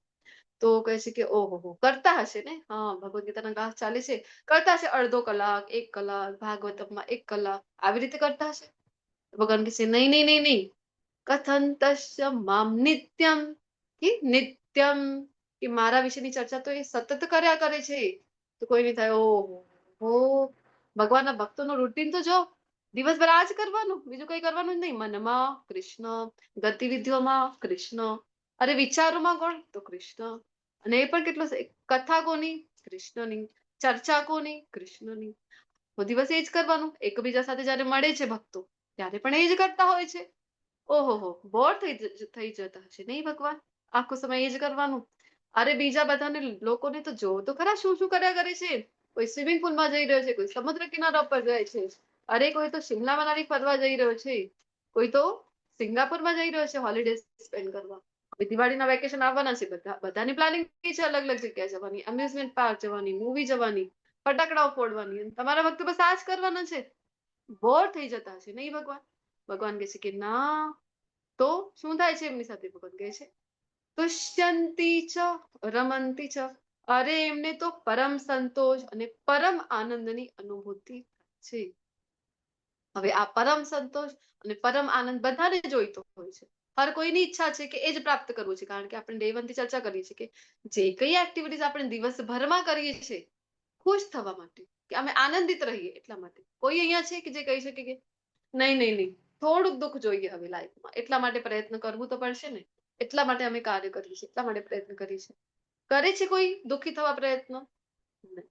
તો કહે છે કે ઓહો કરતા હશે ને, હા ભગવદ ગીતાના ક્લાસ ચાલે છે, કરતા હશે અડધો કલાક, 1 કલાક, ભાગવતમમાં 1 કલાક, આવી રીતે કરતા હશે. ભગવાન કહે છે નહીં નહીં નહીં નહીં, કથંતસ્ય મામ નિત્યમ, કે નિત્યમ, કે મારા વિશેની ચર્ચા તો એ સતત કર્યા કરે છે. તો કોઈને થાય ઓહો, ભગવાનના ભક્તોનું રૂટીન તો જો, દિવસભર આ જ કરવાનું, બીજું કઈ કરવાનું જ નહીં. મનમાં કૃષ્ણ, ગતિવિધિઓમાં કૃષ્ણ, અરે વિચારોમાં કોણ, તો કૃષ્ણ. અને એ પણ કેટલો કથા કોની, કૃષ્ણની, ચર્ચા કોની, કૃષ્ણની. તો દિવસ એ જ કરવાનું. એકબીજા સાથે જયારે મળે છે ભક્તો ત્યારે પણ એ જ કરતા હોય છે. ઓહો બોર થઈ જતા હશે નહીં ભગવાન, આખો સમય એ જ કરવાનું. અરે બીજા બધાને લોકોને તો જોવો તો ખરા શું શું કર્યા કરે છે. કોઈ સ્વિમિંગ પુલમાં જઈ રહ્યો છે, કોઈ સમુદ્ર કિનારા પર જાય છે, અરે કોઈ તો શિમલા મનાલી ફરવા જઈ રહ્યો છે, કોઈ તો સિંગાપુરમાં જઈ રહ્યો છે હોલિડે સ્પેન્ડ કરવા. હવે દિવાળીના વેકેશન આવવાના છે, બધાની પ્લાનિંગ છે અલગ અલગ જગ્યાએ જવાની, એમ્યુઝમેન્ટ પાર્ક જવાની, મૂવી જવાની, ફટાકડાઓ ફોડવાની. અને તમારા વખતે બસ આ જ કરવાના છે. બોર થઈ જતા હશે નહીં ભગવાન. ભગવાન કહે છે કે ના, તો શું થાય છે એમની સાથે, ભગવાન કહે છે તુષ્યંતી ચ રમંતી ચ, અરે એમને તો પરમ સંતોષ અને પરમ આનંદની અનુભૂતિ છે. હવે આ પરમ સંતોષ અને પરમ આનંદ બધાને જોઈતો હોય છે. હર કોઈની ઈચ્છા છે કે એ જ પ્રાપ્ત કરવું છે. કારણ કે આપણે ડે 1 થી ચર્ચા કરીએ છીએ કે જે કઈ એક્ટિવિટીઝ આપણે દિવસભરમાં કરીએ છીએ ખુશ થવા માટે, કે અમે આનંદિત રહીએ એટલા માટે. કોઈ અહીંયા છે કે જે કહી શકે કે નહીં નહીં નહીં, થોડુંક દુઃખ જોઈએ હવે લાઈફમાં, એટલા માટે પ્રયત્ન કરવું તો પડશે ને, એટલા માટે અમે કાર્ય કરીએ છીએ, એટલા માટે પ્રયત્ન કરીએ છીએ. કરે છે કોઈ દુઃખી થવા પ્રયત્ન? નહીં.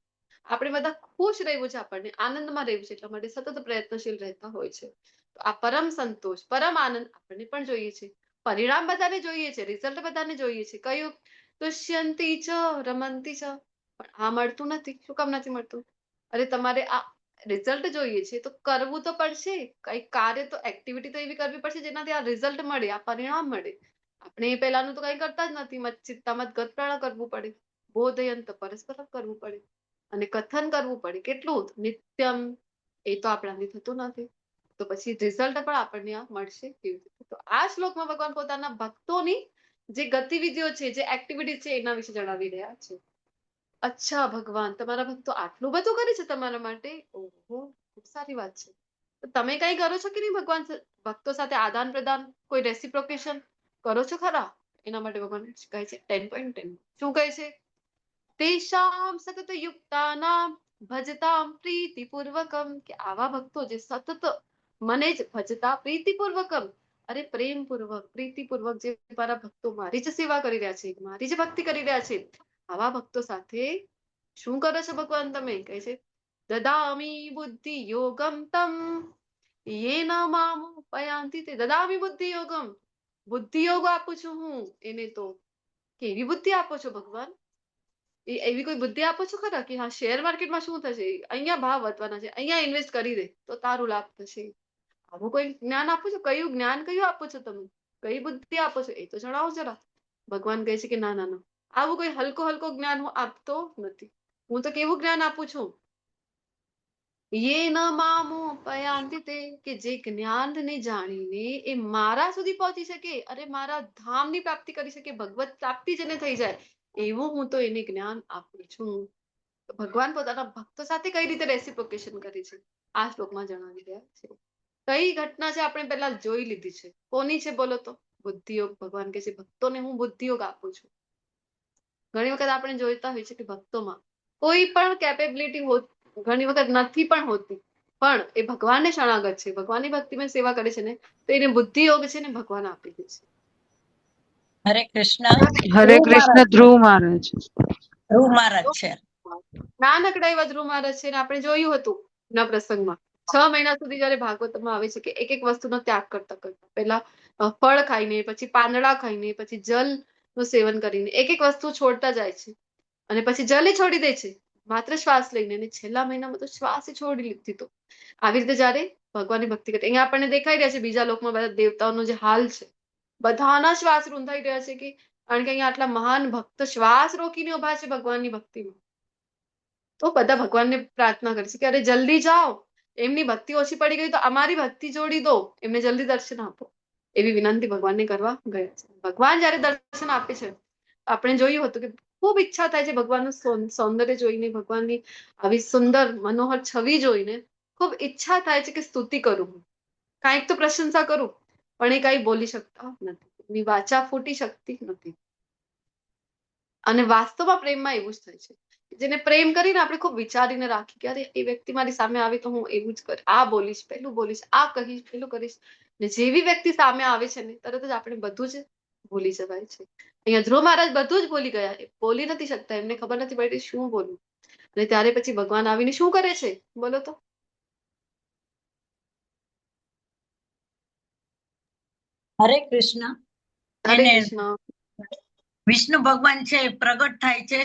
આપણે બધા ખુશ રહેવું છે, આપણને આનંદમાં રહેવું છે, એટલા માટે સતત પ્રયત્નશીલ રહેતા હોય છે. તો આ પરમ સંતોષ, પરમ આનંદ આપણને પણ જોઈએ છે. પરિણામ બધાને જોઈએ છે, રિઝલ્ટ બધાને જોઈએ છે. કયું? તુષ્યંતી ચ રમંતી ચ. પણ આ મળતું નથી. શું કામ નથી મળતું? અરે તમારે આ રિઝલ્ટ જોઈએ છે તો કરવું તો પડશે. કઈ કાર્ય તો, એક્ટિવિટી તો એવી કરવી પડશે જેનાથી આ રિઝલ્ટ મળે, આ પરિણામ મળે. આપણે એ પહેલાનું તો કઈ કરતા જ નથી. મચ્ચિત્તામત ગતપ્રાણા કરવું પડે, બોધયંત પરસ્પર કરવું પડે, અને કથન કરવું પડે. કેટલું? નિત્યમ. એ તો આપણાથી થતું નથી. તો પછી રિઝલ્ટ પણ આપણને આ મળશે કેવી રીતે? તો આ શ્લોકમાં ભગવાન પોતાના ભક્તોની જે ગતિવિધિઓ છે, જે એક્ટિવિટી છે એના વિશે જણાવી રહ્યા છે. અચ્છા ભગવાન, તમારા ભક્તો આટલું બધું કરે છે તમારા માટે, ઓહો ખૂબ સારી વાત છે. તો તમે કઈ કરો છો કે નહીં ભગવાન ભક્તો સાથે આદાન પ્રદાન, કોઈ રેસિપ્રોકેશન કરો છો ખરા? એના માટે ભગવાન કહે છે 10.10. શું કહે છે? તેષામ સતત યુક્તાનામ ભજતામ પ્રીતિપૂર્વકમ, કે આવા ભક્તો જે સતત મને જ ભજતા પ્રીતિપૂર્વકમ, અરે પ્રેમપૂર્વક, પ્રીતિપૂર્વક જે મારા ભક્તો મારી જ સેવા કરી રહ્યા છે, મારી જ ભક્તિ કરી રહ્યા છે, આવા ભક્તો સાથે શું કરો છો ભગવાન તમે? કહે છે દદામી બુદ્ધિ યોગમ તમ યેન મામ પયાંતિ તે. દદામી બુદ્ધિ યોગમ, બુદ્ધિ યોગ આપું છું હું એને. તો કેવી બુદ્ધિ આપો છો ભગવાન? એવી કોઈ બુદ્ધિ આપો છો ખરા કે હા શેર માર્કેટમાં શું થશે, અહીંયા ભાવ વધવાના છે, અહીંયા ઇન્વેસ્ટ કરી દે તો તારું લાભ થશે? આવું કોઈ જ્ઞાન આપો છો? કયું જ્ઞાન કયું આપો છો તમે? કઈ બુદ્ધિ આપો છો એ તો જણાવો જરા. ભગવાન કહે છે કે ના ના ના, આવું કોઈ હલકો હલકો જ્ઞાન હું આપતો નથી. હું તો કેવું જ્ઞાન આપું છું? યેન મામ પયાંતિ તે, કે જે જ્ઞાનને જાણીને એ મારા સુધી પહોંચી શકે, અરે મારા ધામની પ્રાપ્તિ કરી શકે, ભગવત પ્રાપ્તિ જેને થઈ જાય, એવું હું તો એને જ્ઞાન આપું છું. ભગવાન પોતાના ભક્તો સાથે કઈ રીતે રેસિપ્રોકેશન કરે છે આ શ્લોકમાં જણાવી રહ્યા છે. કઈ ઘટના છે આપણે પહેલા જોઈ લીધી છે. કોની છે બોલો તો? બુદ્ધિયોગ. ભગવાન કહે છે ભક્તોને હું બુદ્ધિયોગ આપું છું. ઘણી વખત આપણે જોઈતા હોય છે કે ભક્તોમાં કોઈ પણ કેપેબિલિટી ઘણી વખત નથી પણ હોતી, પણ એ ભગવાનને શરણાગત છે, ભગવાનની ભક્તિમાં સેવા કરે છે ને, તો એને બુદ્ધિયોગ છે ને ભગવાન આપી દે છે. હરે કૃષ્ણ. હરે કૃષ્ણ. ધ્રુવ મહારાજ. ધ્રુવ મહારાજ છે. નાનકડા એવા ધ્રુવ મહારાજ છે ને, આપણે જોયું હતું ના પ્રસંગમાં 6 મહિના સુધી જયારે ભાગવતમાં આવે છે કે એક એક વસ્તુનો ત્યાગ કરતા કરતા, પહેલા ફળ ખાઈને, પછી પાંદડા ખાઈને, પછી જલ નું સેવન કરીને એક એક વસ્તુ છોડતા જાય છે, અને પછી જલે છોડી દે છે માત્ર શ્વાસ લઈને, અને છેલ્લા મહિનામાં તો શ્વાસ છોડી લીધી. તો આવી રીતે જયારે ભગવાનની ભક્તિ કરતા, અહીંયા આપણને દેખાઈ રહ્યા છે બીજા લોકમાં બધા દેવતાઓનો જે હાલ છે, બધાના શ્વાસ રૂંધાઈ રહ્યા છે, કે કારણ કે અહીંયા આટલા મહાન ભક્ત શ્વાસ રોકીને ઉભા છે ભગવાનની ભક્તિમાં. તો બધા ભગવાનને પ્રાર્થના કરે છે કે અરે જલ્દી જાઓ, એમની ભક્તિ ઓછી પડી ગઈ તો અમારી ભક્તિ જોડી દો, એમને જલ્દી દર્શન આપો, એવી વિનંતી ભગવાનને કરવા ગયા છે. ભગવાન જયારે દર્શન આપે છે, આપણે જોયું હતું કે ખૂબ ઈચ્છા થાય છે ભગવાનનું સૌંદર્ય જોઈને, ભગવાનની આવી સુંદર મનોહર છવી જોઈને ખૂબ ઈચ્છા થાય છે કે સ્તુતિ કરું, કાંઈક તો પ્રશંસા કરું, પણ એ કાંઈ બોલી શકતા નથી, એની વાચા ફૂટી શકતી નથી. અને વાસ્તવમાં પ્રેમમાં એવું જ થાય છે, જેને પ્રેમ કરીને આપણે ખૂબ વિચારીને રાખી કે અરે એ વ્યક્તિ મારી સામે આવે તો હું એવું જ કરીશ, આ બોલીશ, પેલું બોલીશ, આ કહીશ, પેલું કરીશ. ને જેવી વ્યક્તિ સામે આવે છે ને તરત જ આપણે બધું જ ભૂલી જવાય છે. અહીંયા ધ્રુવ મહારાજ બધું જ ભૂલી ગયા, એ બોલી નથી શકતા, એમને ખબર નથી પડતી શું બોલવું. અને ત્યારે પછી ભગવાન આવીને શું કરે છે બોલો તો? હરે કૃષ્ણ. હરે એને કૃષ્ણ. વિષ્ણુ ભગવાન છે એ પ્રગટ થાય છે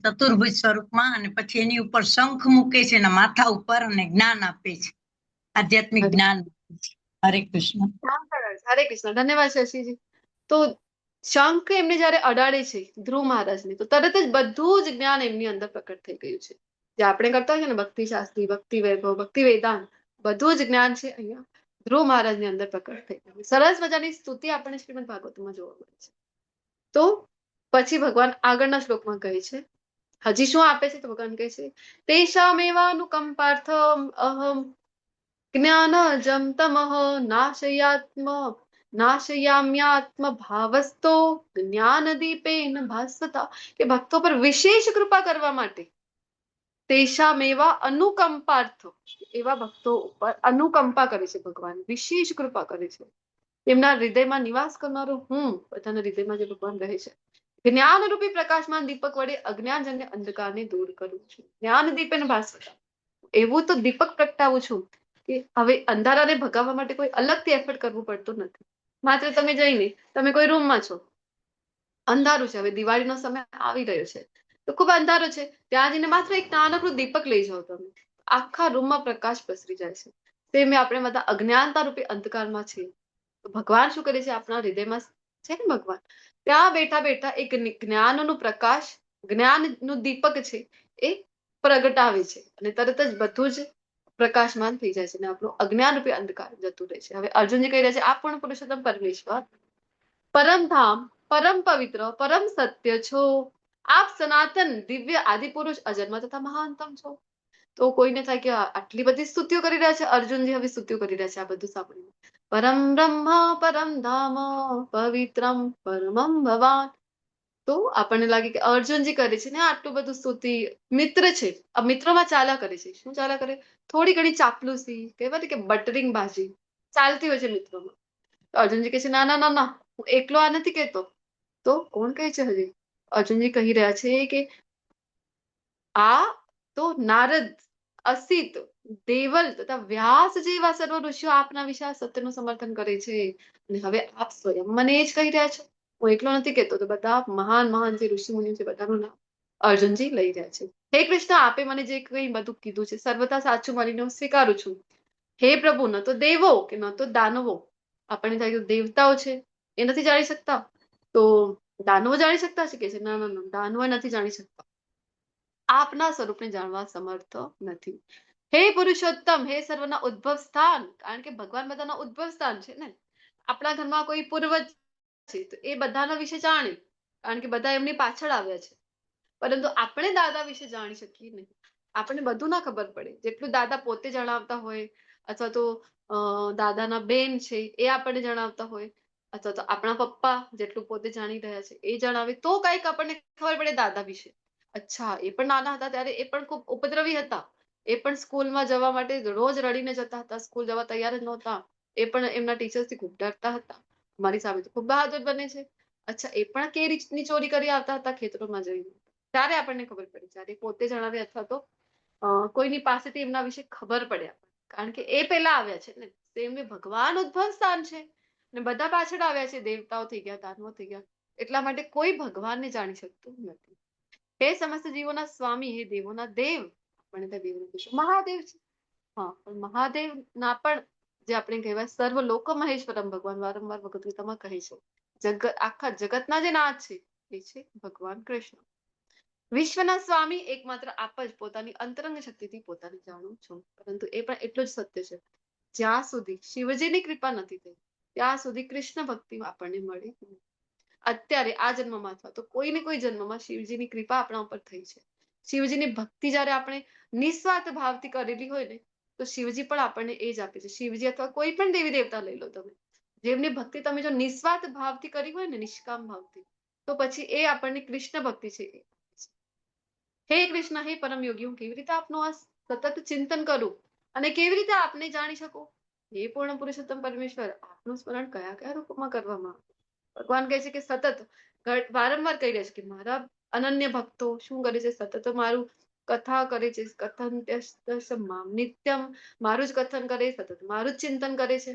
ચતુર્ભુજ સ્વરૂપમાં, અને પછી એની ઉપર શંખ મૂકે છે એના માથા ઉપર, અને જ્ઞાન આપે છે, આધ્યાત્મિક જ્ઞાન આપે છે. હરે કૃષ્ણ. હરે કૃષ્ણ. ધન્યવાદ શશીજી. તો શંખ એમને જયારે અડાડે છે ધ્રુવ મહારાજને, તો તરત જ બધું જ જ્ઞાન એમની અંદર પ્રકટ થઈ ગયું છે. જે આપણે કરતા હોય ને ભક્તિ શાસ્ત્રી, ભક્તિ વૈભવ, ભક્તિ વેદાંત, બધું જ જ્ઞાન છે અહીંયા ધ્રુવ મહારાજની અંદર પ્રકટ થઈ ગયું. સરસ મજાની સ્તુતિ આપણને શ્રીમદ ભાગવતમાં જોવા મળે છે. તો પછી ભગવાન આગળના શ્લોકમાં કહે છે, હજી શું આપે છે? તો ભગવાન કહે છે તેષામેવાનુકંપાર્થમ અહમ જ્ઞાનજમ તમઃ નાશયામ્યાત્મ ભાવસ્તો જ્ઞાનદીપેન ભાસ્વતા, કે ભક્તો પર વિશેષ કૃપા કરવા માટે તેષામેવા અનુકંપાર્થ, એવા ભક્તો ઉપર અનુકંપા કરે છે ભગવાન, વિશેષ કૃપા કરે છે. તેમના હૃદયમાં નિવાસ કરનારો હું, બધાના હૃદયમાં જે ભગવાન રહે છે, જ્ઞાનરૂપી પ્રકાશમાન દીપક વડે અજ્ઞાનજન્ય અંધકારને દૂર કરું છું. જ્ઞાન દીપેન ભાસ્વતા, એવું તો દીપક પ્રગટાવું છું કે હવે અંધારાને ભગાવવા માટે કોઈ અલગથી એફર્ટ કરવું પડતું નથી. માત્ર તમે જઈને તમે કોઈ રૂમમાં છો, અંધારું છે, હવે દિવાળીનો સમય આવી રહ્યો છે તો ખૂબ અંધારો છે, ત્યાં જઈને માત્ર એક નાનકડું દીપક લઈ જાઓ તમે, આખા રૂમમાં પ્રકાશ પસરી જાય છે. તેમ આપણે બધા અજ્ઞાનતા રૂપી અંધકારમાં છીએ. તો ભગવાન શું કરે છે? આપણા હૃદયમાં છે ને ભગવાન, ત્યાં બેઠા બેઠા એક જ્ઞાનનું પ્રકાશ, જ્ઞાનનું દીપક છે એ પ્રગટાવે છે, અને તરત જ બધું જ પ્રકાશમાન થઈ જાય છે, અને આપણું અજ્ઞાન રૂપી અંધકાર જતું રહે છે. હવે અર્જુનજી કહી રહ્યા છે, આપ પણ પુરુષોત્તમ પરમેશ્વર, પરમધામ, પરમ પવિત્ર, પરમ સત્ય છો, આપ સનાતન દિવ્ય આદિ પુરુષ, અજન્મ તથા મહાનતમ છો. તો કોઈને થાય કે આટલી બધી સ્તુતિઓ કરી રહ્યા છે અર્જુનજી, હવે સ્તુતિઓ કરી રહ્યા છે આ બધું સાંભળીને. પરમ બ્રહ્મ પરમ ધામ પવિત્રમ પરમમ ભવાન. તો આપણને લાગે કે અર્જુનજી કરે છે ને આટલું બધું સ્તુતિ, મિત્ર છે, આ મિત્રોમાં ચાલ્યા કરે છે. શું ચાલ્યા કરે? થોડી ઘણી ચાપલુસી, કહેવાય કે બટરિંગ બાજી ચાલતી હોય છે મિત્રોમાં. તો અર્જુનજી કહે છે ના ના ના ના, હું એકલો આ નથી કહેતો. તો કોણ કહે છે? હજી અર્જુનજી કહી રહ્યા છે કે આ તો નારદ, અસિત, દેવલ તથા વ્યાસ જેવા સર્વ ઋષિઓ આપના વિશે આ સત્યનું સમર્થન કરે છે, અને હવે આપ સ્વયં મને એ જ કહી રહ્યા છો, હું એકલો નથી કહેતો. તો બધા મહાન મહાન જે ઋષિ મુનિ છે બધાનું નામ અર્જુનજી લઈ રહ્યા છે. હે કૃષ્ણ, આપે મને જે કંઈ બધું કીધું છે સર્વથા સાચું માનીને હું સ્વીકારું છું. હે પ્રભુ, ન તો દેવો કે ન તો દાનવો, આપણને થાય કે દેવતાઓ છે એ નથી જાણી શકતા, તો દાનવો જાણી શકતા છે કે છે? ના ના ના, દાનવો નથી જાણી શકતા, આપના સ્વરૂપને જાણવા સમર્થ નથી. હે પુરુષોત્તમ, હે સર્વના ઉદ્ભવ સ્થાન, કારણ કે ભગવાન બધાના ઉદ્ભવ સ્થાન છે ને. આપણા ઘરમાં કોઈ પૂર્વજ છે તો એ બધાના વિશે જાણે, કારણ કે બધા એમની પાછળ આવ્યા છે, પરંતુ આપણે દાદા વિશે જાણી શકીએ નહીં. આપણને બધું ના ખબર પડે, જેટલું દાદા પોતે જણાવતા હોય, અથવા તો દાદાના બેન છે એ આપણને જણાવતા હોય, અથવા તો આપણા પપ્પા જેટલું પોતે જાણી રહ્યા છે એ જણાવે, તો કંઈક આપણને ખબર પડે દાદા વિશે. અચ્છા, એ પણ નાના હતા ત્યારે એ પણ ખૂબ ઉપદ્રવી હતા, એ પણ સ્કૂલમાં જવા માટે રોજ રડીને જતા હતા, સ્કૂલ જવા તૈયાર જ નહોતા, એ પણ એમના ટીચર્સથી ખૂબ ડરતા હતા. મારી સામે તો ખૂબ બહાદુર બને છે. અચ્છા, એ પણ કેરીની ચોરી કરી આવતા હતા ખેતરોમાં જઈને. ત્યારે આપણને ખબર પડી, જ્યારે પોતે જણાવે અથવા તો કોઈની પાસેથી એમના વિશે ખબર પડે, કારણ કે એ પહેલા આવ્યા છે ને. તેમને ભગવાન ઉદ્ભવ સ્થાન છે, ને બધા પાછળ આવ્યા છે, દેવતાઓ થઈ ગયા, દાનવો થઈ ગયા, એટલા માટે કોઈ ભગવાનને જાણી શકતું નથી. હે સમસ્ત જીવોના સ્વામી, હે દેવોના દેવ, આપણે ત્યાં દેવનું કહીશું મહાદેવ છે. હા, પણ મહાદેવ ના પણ જે આપણે કહેવાય સર્વ લોક મહેશ્વરમ, ભગવાન વારંવાર ભગવદ ગીતામાં કહે છે, જગત, આખા જગતના જે નાથ છે એ છે ભગવાન કૃષ્ણ. વિશ્વના સ્વામી એકમાત્ર આપ જ પોતાની અંતરંગ શક્તિથી પોતાને જાણું છું. પરંતુ એ પણ એટલું જ સત્ય છે, જ્યાં સુધી શિવજીની કૃપા નથી થઈ ત્યાં સુધી કૃષ્ણ ભક્તિ આપણને મળી નહીં. અત્યારે આ જન્મમાં અથવા તો કોઈ ને કોઈ જન્મમાં શિવજીની કૃપા આપણા ઉપર થઈ છે. શિવજીની ભક્તિ જ્યારે આપણે નિસ્વાર્થ ભાવથી કરેલી હોય ને, તો શિવજી પણ આપણને એ જ આપે છે. શિવજી અથવા કોઈ પણ દેવી દેવતા લઈ લો તમે, જેમની ભક્તિ તમે જો નિસ્વાર્થ ભાવથી કરી હોય ને, નિષ્કામ ભાવથી, તો પછી એ આપણને કૃષ્ણ ભક્તિ છે એ આપે છે. હે કૃષ્ણ, હે પરમ યોગી, હું કેવી રીતે આપનું આ સતત ચિંતન કરું અને કેવી રીતે આપને જાણી શકું? હે પૂર્ણ પુરુષોત્તમ પરમેશ્વર, આપનું સ્મરણ કયા કયા રૂપમાં કરવામાં આવે? ભગવાન કહે છે કે સતત વારંવાર કહી રહ્યા છે કે મારા અનન્ય ભક્તો શું કરે છે? સતત મારું કથા કરે છે, કથન નિત્યમ, મારું જ કથન કરે, સતત મારું જ ચિંતન કરે છે.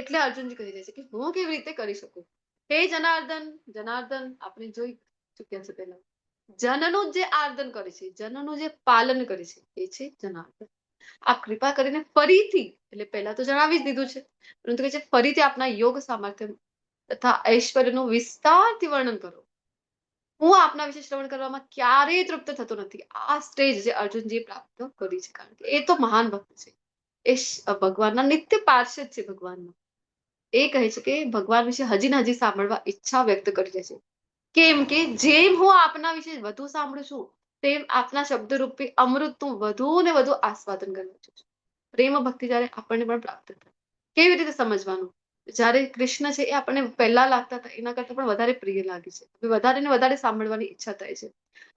એટલે અર્જુનજી કહી રહ્યા છે કે હું કેવી રીતે કરી શકું? હે જનાર્દન, જનાર્દન આપણે જોઈ ચુક્યા છે પહેલા, જનનું જે આર્દન કરે છે, જનનું જે પાલન કરે છે, એ છે જનાર્દન. આપ કૃપા કરીને ફરીથી, એટલે પહેલા તો જણાવી જ દીધું છે, પરંતુ કે છે ફરીથી આપના યોગ સામર્થ્ય તથા ઐશ્વર્યનું વિસ્તારથી વર્ણન કરો. હું આપના વિશે શ્રવણ કરવામાં ક્યારેય તૃપ્ત થતો નથી. આ સ્ટેજ જે અર્જુનજીએ પ્રાપ્ત કરી છે, કારણ કે એ તો મહાન ભક્ત છે, એ ભગવાનના નિત્ય પાર્ષદ છે. ભગવાનના એ કહે છે કે ભગવાન વિશે હજી ને હજી સાંભળવા ઈચ્છા વ્યક્ત કરી રહે છે. કેમ કે જેમ હું આપના વિશે વધુ સાંભળું છું, તેમ આપના શબ્દરૂપી અમૃતનું વધુ ને વધુ આસ્વાદન કરવા છું. પ્રેમ ભક્તિ જ્યારે આપણને પણ પ્રાપ્ત થાય, કેવી રીતે સમજવાનું? જ્યારે કૃષ્ણ છે એ આપણને પહેલા લાગતા હતા એના કરતા પણ વધારે પ્રિય લાગે છે. વધારે ને વધારે સાંભળવાની ઈચ્છા થાય છે.